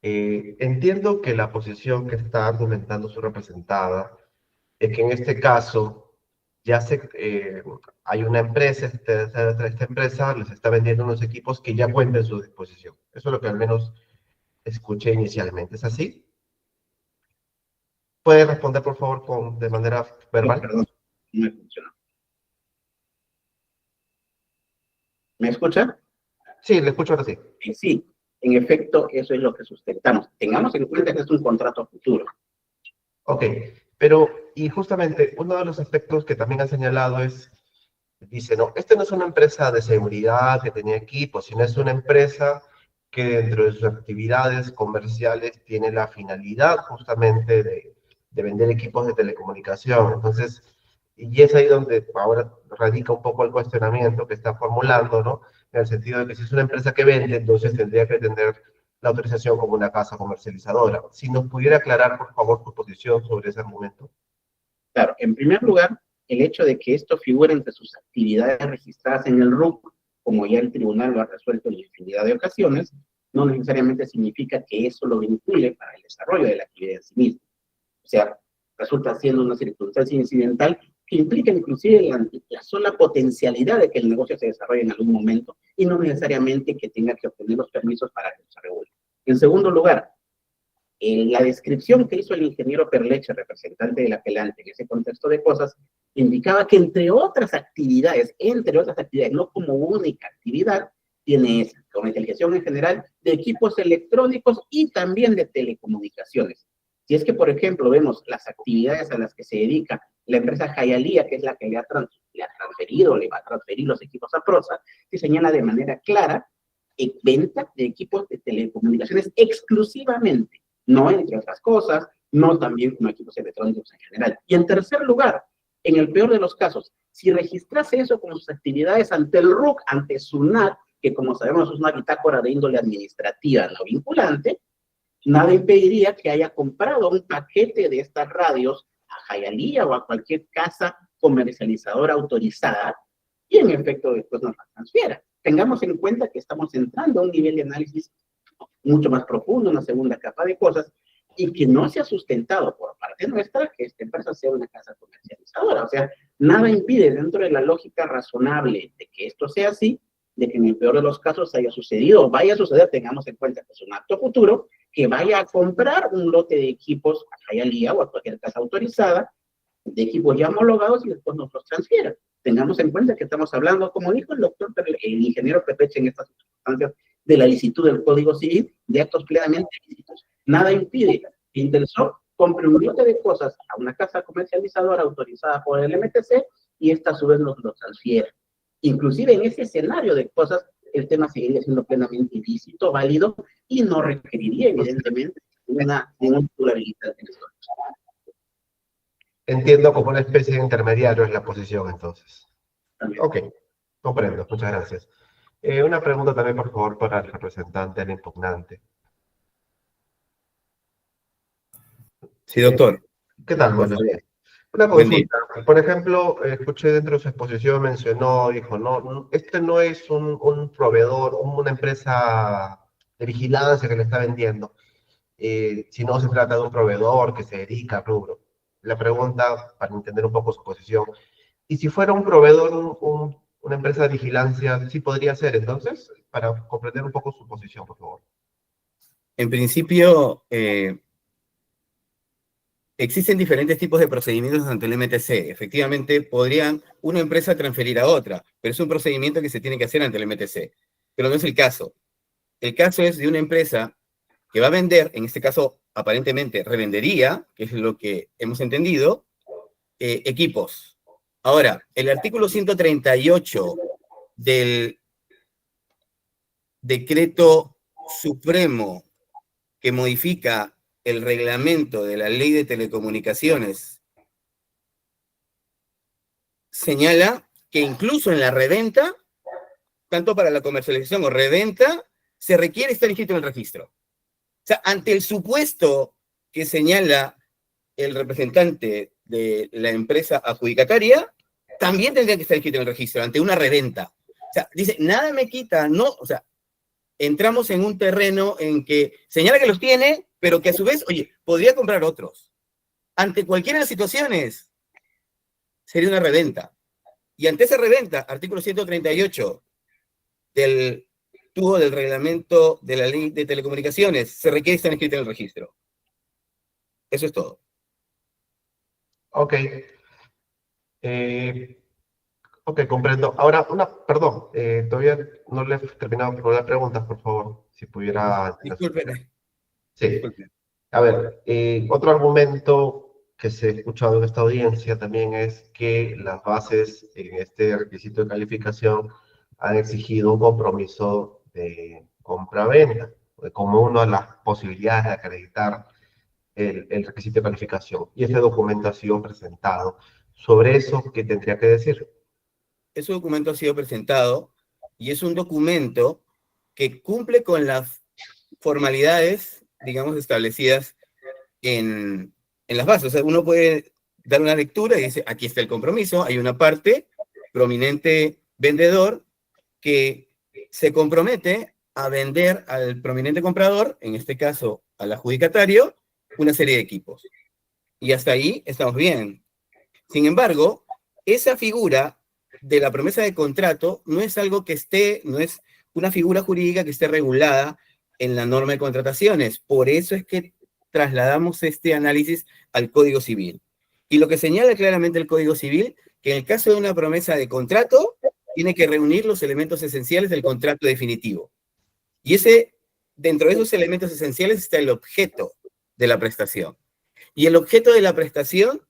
Entiendo que la posición que está argumentando su representada es que en este caso ya hay una empresa, esta empresa les está vendiendo unos equipos que ya cuentan en su disposición. Eso es lo que al menos escuché inicialmente. ¿Es así? ¿Puede responder, por favor, de manera verbal? Perdón, no me funcionó. ¿Me escucha? Sí, le escucho ahora sí. Sí, en efecto, eso es lo que sustentamos. Tengamos en cuenta que es un contrato a futuro. Ok, pero, y justamente, uno de los aspectos que también han señalado es, dice, no, esta no es una empresa de seguridad que tenía equipos, sino es una empresa que dentro de sus actividades comerciales tiene la finalidad justamente de vender equipos de telecomunicación. Entonces, y es ahí donde ahora radica un poco el cuestionamiento que está formulando, ¿no? En el sentido de que si es una empresa que vende, entonces tendría que tener la autorización como una casa comercializadora. Si nos pudiera aclarar, por favor, su posición sobre ese argumento. Claro, en primer lugar, el hecho de que esto figure entre sus actividades registradas en el RUC, como ya el tribunal lo ha resuelto en infinidad de ocasiones, no necesariamente significa que eso lo vincule para el desarrollo de la actividad en sí misma. O sea, resulta siendo una circunstancia incidental que implica inclusive la sola potencialidad de que el negocio se desarrolle en algún momento y no necesariamente que tenga que obtener los permisos para que se regule. En segundo lugar, la descripción que hizo el ingeniero Perleche, representante del apelante en ese contexto de cosas, indicaba que entre otras actividades, no como única actividad, tiene esa comercialización en general de equipos electrónicos y también de telecomunicaciones. Si es que, por ejemplo, vemos las actividades a las que se dedica la empresa Hialeah, que es la que le ha transferido, le va a transferir los equipos a Prosa, se señala de manera clara venta de equipos de telecomunicaciones exclusivamente, no entre otras cosas, no también como equipos electrónicos en general. Y en tercer lugar, en el peor de los casos, si registrase eso como sus actividades ante el RUC, ante SUNAT, que como sabemos es una bitácora de índole administrativa no vinculante, nada impediría que haya comprado un paquete de estas radios a Hialeah o a cualquier casa comercializadora autorizada y en efecto después nos la transfiera. Tengamos en cuenta que estamos entrando a un nivel de análisis mucho más profundo, una segunda capa de cosas, y que no se ha sustentado por parte nuestra que esta empresa sea una casa comercializadora. O sea, nada impide dentro de la lógica razonable de que esto sea así, de que en el peor de los casos haya sucedido o vaya a suceder, tengamos en cuenta que es un acto futuro, que vaya a comprar un lote de equipos a Hialeah o a cualquier casa autorizada, de equipos ya homologados y después nos los transfiera. Tengamos en cuenta que estamos hablando, como dijo el ingeniero Perleche en estas circunstancias, de la licitud del Código Civil, de actos plenamente lícitos. Nada impide que Intelsat compre un lote de cosas a una casa comercializadora autorizada por el MTC y esta a su vez nos lo transfiera. Inclusive en ese escenario de cosas, el tema seguiría siendo plenamente ilícito, válido, y no requeriría, evidentemente, ningún título habilitante en esto. Entiendo como una especie de intermediario es la posición, entonces. También. Ok, comprendo, muchas gracias. Una pregunta también, por favor, para el representante del impugnante. Sí, doctor. ¿Qué tal? Buenos días. Una Buen día. consulta. Por ejemplo, escuché dentro de su exposición, mencionó, dijo, no, este no es un proveedor, una empresa de vigilancia que le está vendiendo, sino se trata de un proveedor que se dedica al rubro. La pregunta, para entender un poco su posición, y si fuera un proveedor, una empresa de vigilancia, ¿sí podría ser entonces? Para comprender un poco su posición, por favor. En principio, existen diferentes tipos de procedimientos ante el MTC. Efectivamente, podrían una empresa transferir a otra, pero es un procedimiento que se tiene que hacer ante el MTC. pero no es el caso. El caso es de una empresa que va a vender, en este caso, aparentemente, revendería, que es lo que hemos entendido, equipos. Ahora, el artículo 138 del Decreto Supremo que modifica el reglamento de la Ley de Telecomunicaciones señala que incluso en la reventa, tanto para la comercialización o reventa, se requiere estar inscrito en el registro. O sea, ante el supuesto que señala el representante de la empresa adjudicataria, también tendría que estar inscrito en el registro, ante una reventa. O sea, dice, nada me quita, no, o sea, entramos en un terreno en que señala que los tiene, pero que a su vez, oye, podría comprar otros. Ante cualquiera de las situaciones, sería una reventa. Y ante esa reventa, artículo 138 del tubo del reglamento de la Ley de Telecomunicaciones, se requiere estar inscrito en el registro. Eso es todo. Ok. Ok, comprendo. Ahora, perdón, todavía no le he terminado con las preguntas, por favor, si pudiera... Discúlpeme. Sí. Disculpe. A ver, otro argumento que se ha escuchado en esta audiencia también es que las bases en este requisito de calificación han exigido un compromiso de compra-venta, como una de las posibilidades de acreditar el requisito de calificación. Y ese documento ha sido presentado. Sobre eso, ¿qué tendría que decir? Ese documento ha sido presentado y es un documento que cumple con las formalidades, digamos, establecidas en las bases. O sea, uno puede dar una lectura y dice, aquí está el compromiso, hay una parte, prominente vendedor, que se compromete a vender al prominente comprador, en este caso al adjudicatario, una serie de equipos. Y hasta ahí estamos bien. Sin embargo, esa figura de la promesa de contrato no es algo que no es una figura jurídica que esté regulada en la norma de contrataciones. Por eso es que trasladamos este análisis al Código Civil. Y lo que señala claramente el Código Civil, que en el caso de una promesa de contrato, tiene que reunir los elementos esenciales del contrato definitivo. Y dentro de esos elementos esenciales está el objeto de la prestación. Y el objeto de la prestación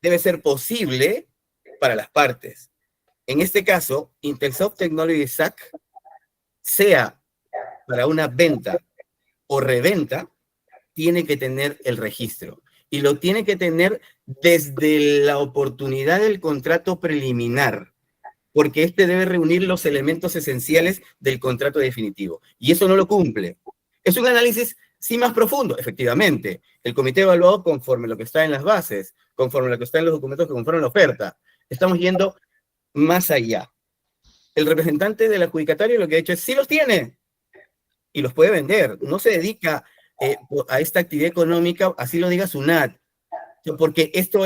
debe ser posible para las partes. En este caso, Intelsoft Technology SAC, sea para una venta o reventa, tiene que tener el registro. Y lo tiene que tener desde la oportunidad del contrato preliminar, porque este debe reunir los elementos esenciales del contrato definitivo. Y eso no lo cumple. Es un análisis sí más profundo, efectivamente. El comité evaluado conforme lo que está en las bases, conforme lo que está en los documentos que conforman la oferta. Estamos yendo más allá. El representante del adjudicatario lo que ha hecho es, sí los tiene, y los puede vender. No se dedica a esta actividad económica, así lo diga SUNAT, porque esto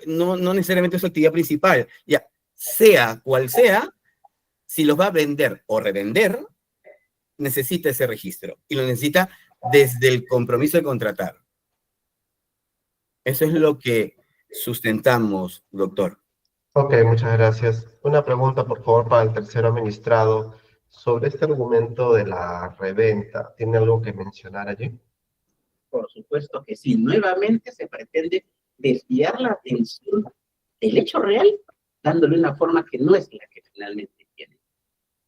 no necesariamente es su actividad principal. Ya, sea cual sea, si los va a vender o revender, necesita ese registro, y lo necesita desde el compromiso de contratar. Eso es lo que sustentamos, doctor. Ok, muchas gracias. Una pregunta, por favor, para el tercero administrado. Sobre este argumento de la reventa, ¿tiene algo que mencionar allí? Por supuesto que sí. Nuevamente se pretende desviar la atención del hecho real, dándole una forma que no es la que finalmente tiene.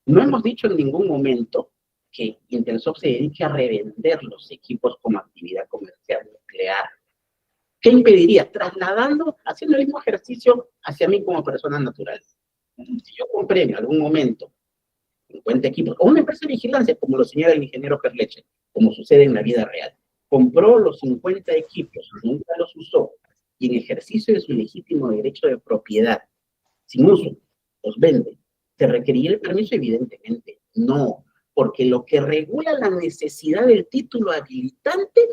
No hemos dicho en ningún momento que Intelsoft se dedique a revender los equipos como actividad comercial nuclear. ¿Qué impediría? Trasladando, haciendo el mismo ejercicio hacia mí como persona natural. Si yo compré en algún momento 50 equipos, o una empresa de vigilancia, como lo señala el ingeniero Perleche, como sucede en la vida real, compró los 50 equipos, nunca los usó, y en ejercicio de su legítimo derecho de propiedad, sin uso, los vende. ¿Se requeriría el permiso? Evidentemente no, porque lo que regula la necesidad del título habilitante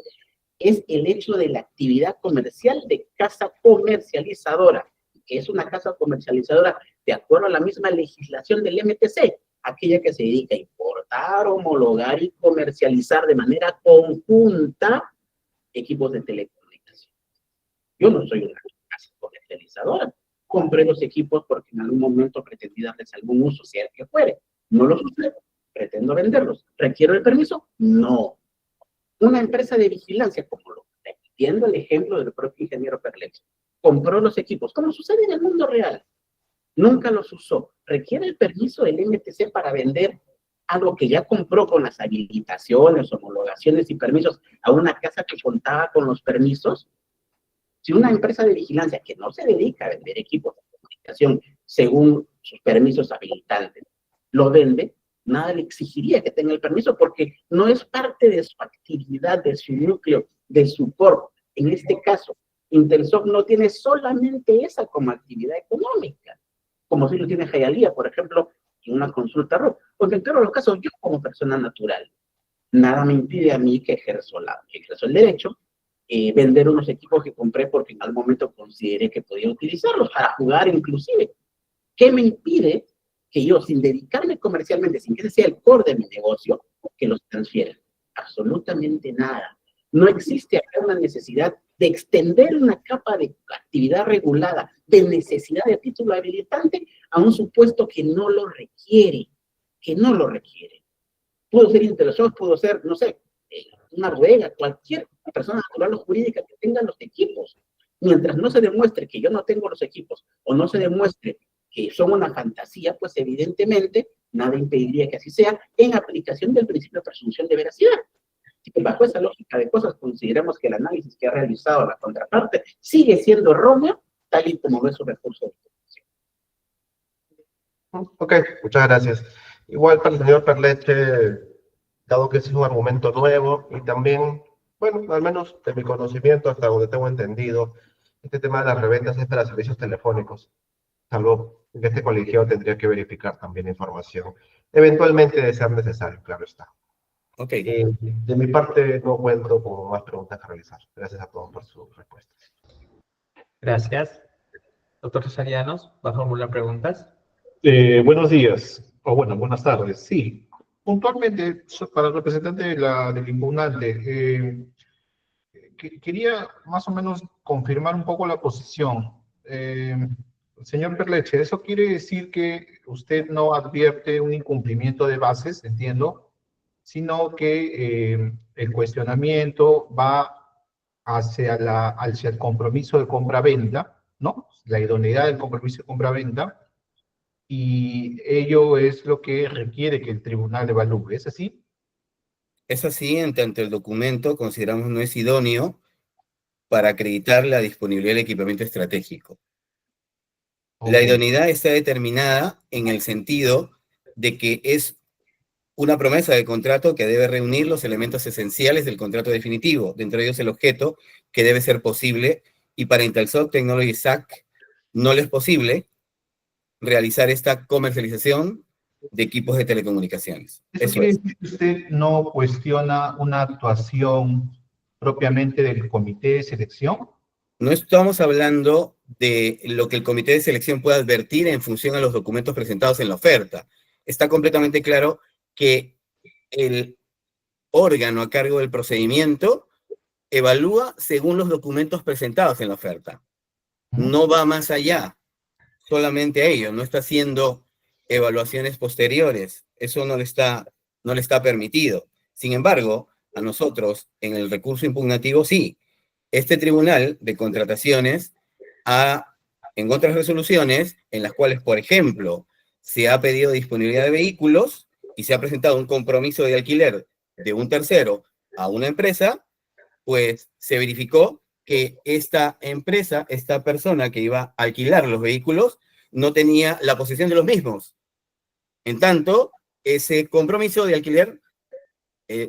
es el hecho de la actividad comercial de casa comercializadora, que es una casa comercializadora de acuerdo a la misma legislación del MTC, aquella que se dedica a importar, homologar y comercializar de manera conjunta equipos de telecomunicación. Yo no soy una casa comercializadora. Compré los equipos porque en algún momento pretendí darles algún uso, sea el que fuere. No los usé, pretendo venderlos. ¿Requiero el permiso? No. Una empresa de vigilancia, como lo repitiendo el ejemplo del propio ingeniero Perleche, compró los equipos, como sucede en el mundo real. Nunca los usó. ¿Requiere el permiso del MTC para vender algo que ya compró con las habilitaciones, homologaciones y permisos a una casa que contaba con los permisos? Si una empresa de vigilancia que no se dedica a vender equipos de comunicación según sus permisos habilitantes lo vende, nada le exigiría que tenga el permiso porque no es parte de su actividad, de su núcleo, de su core. En este caso, Intelsoft no tiene solamente esa como actividad económica, como si lo tiene Hialeah, por ejemplo, en una consulta ROC. Porque en todos los casos, yo como persona natural, nada me impide a mí que ejerzo el derecho, vender unos equipos que compré porque en algún momento consideré que podía utilizarlos para jugar inclusive. ¿Qué me impide que yo, sin dedicarme comercialmente, sin que ese sea el core de mi negocio, que los transfiera? Absolutamente nada. No existe acá una necesidad de extender una capa de actividad regulada, de necesidad de título habilitante a un supuesto que no lo requiere, Pudo ser Intelsoft, pudo ser, no sé, una bodega, cualquier persona natural o jurídica que tenga los equipos. Mientras no se demuestre que yo no tengo los equipos o no se demuestre que son una fantasía, pues evidentemente nada impediría que así sea en aplicación del principio de presunción de veracidad. Así que bajo esa lógica de cosas consideramos que el análisis que ha realizado la contraparte sigue siendo erróneo, tal y como ve su recurso de interpretación. Ok, muchas gracias. Igual para el señor Perleche, dado que ese es un argumento nuevo y también, bueno, al menos de mi conocimiento, hasta donde tengo entendido, este tema de las reventas es para servicios telefónicos, salvo que este colegiado tendría que verificar también información. Eventualmente de ser necesario, claro está. Ok. De mi parte no cuento con más preguntas que realizar. Gracias a todos por sus respuestas. Gracias. Doctor Cesarianos, ¿va a formular preguntas? Buenos días, o bueno, buenas tardes. Sí, puntualmente, para el representante del impugnante, quería más o menos confirmar un poco la posición. Señor Perleche, ¿eso quiere decir que usted no advierte un incumplimiento de bases, entiendo, sino que el cuestionamiento va hacia el compromiso de compra-venta, ¿no? La idoneidad del compromiso de compra-venta, y ello es lo que requiere que el tribunal evalúe, ¿es así? Es así, en tanto el documento consideramos no es idóneo para acreditar la disponibilidad del equipamiento estratégico. La Ok. idoneidad está determinada en el sentido de que es una promesa de contrato que debe reunir los elementos esenciales del contrato definitivo, dentro de ellos el objeto, que debe ser posible, y para Intelsoft Technology SAC no le es posible realizar esta comercialización de equipos de telecomunicaciones. ¿Eso quiere decir que usted no cuestiona una actuación propiamente del comité de selección? No estamos hablando de lo que el comité de selección pueda advertir en función a los documentos presentados en la oferta. Está completamente claro que el órgano a cargo del procedimiento evalúa según los documentos presentados en la oferta. No va más allá, solamente a ello, no está haciendo evaluaciones posteriores. Eso no le está permitido. Sin embargo, a nosotros, en el recurso impugnativo, sí. Este tribunal de contrataciones en otras resoluciones, en las cuales, por ejemplo, se ha pedido disponibilidad de vehículos y se ha presentado un compromiso de alquiler de un tercero a una empresa, pues se verificó que esta empresa, esta persona que iba a alquilar los vehículos, no tenía la posesión de los mismos. En tanto, ese compromiso de alquiler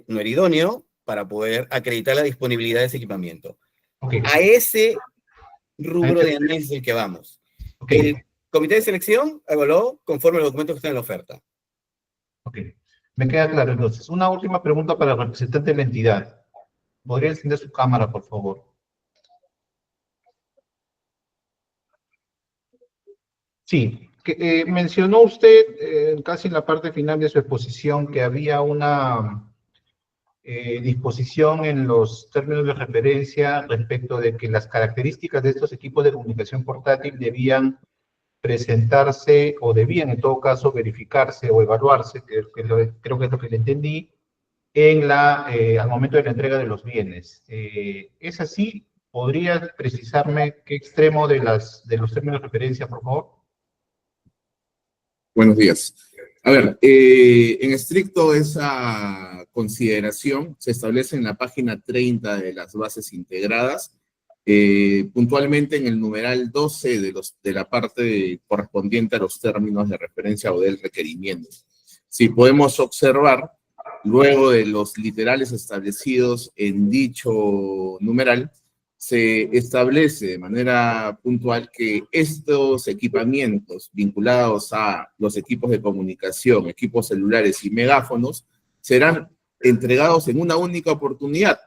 no era idóneo para poder acreditar la disponibilidad de ese equipamiento. Okay. A ese rubro de análisis el que vamos. Okay. El comité de selección evaluó conforme a los documentos que están en la oferta. Ok, me queda claro entonces. Una última pregunta para el representante de la entidad. ¿Podría encender su cámara, por favor? Sí, mencionó usted casi en la parte final de su exposición que había una disposición en los términos de referencia respecto de que las características de estos equipos de comunicación portátil debían presentarse, o debían en todo caso verificarse o evaluarse, creo que es lo que le entendí, al momento de la entrega de los bienes. ¿Es así? ¿Podría precisarme qué extremo de los términos de referencia, por favor? Buenos días. A ver, en estricto esa consideración se establece en la página 30 de las bases integradas, puntualmente en el numeral 12 de la parte correspondiente a los términos de referencia o del requerimiento. Si podemos observar, luego de los literales establecidos en dicho numeral, se establece de manera puntual que estos equipamientos vinculados a los equipos de comunicación, equipos celulares y megáfonos serán entregados en una única oportunidad,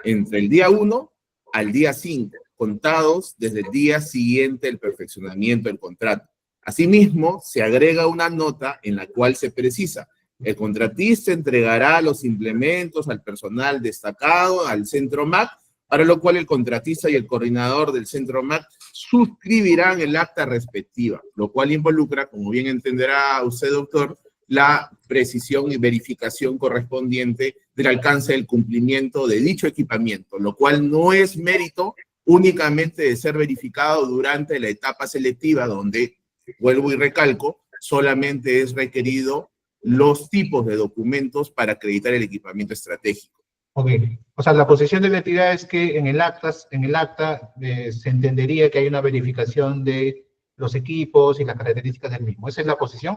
entre el día 1 al día 5, contados desde el día siguiente del perfeccionamiento del contrato. Asimismo, se agrega una nota en la cual se precisa: el contratista entregará los implementos al personal destacado, al centro MAC, para lo cual el contratista y el coordinador del centro MAC suscribirán el acta respectiva, lo cual involucra, como bien entenderá usted, doctor, la precisión y verificación correspondiente del alcance del cumplimiento de dicho equipamiento, lo cual no es mérito únicamente de ser verificado durante la etapa selectiva, donde, vuelvo y recalco, solamente es requerido los tipos de documentos para acreditar el equipamiento estratégico. Ok, o sea, la posición de la entidad es que en el acta se entendería que hay una verificación de los equipos y las características del mismo. ¿Esa es la posición?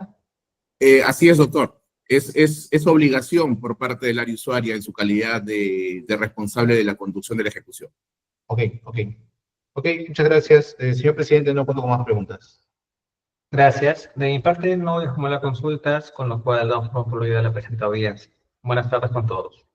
Así es, doctor. Es obligación por parte del área usuaria en su calidad de responsable de la conducción de la ejecución. Ok, muchas gracias. Señor presidente, no cuento con más preguntas. Gracias. De mi parte no dejamos las consultas, con lo cual damos por concluida la presente audiencia. Buenas tardes con todos.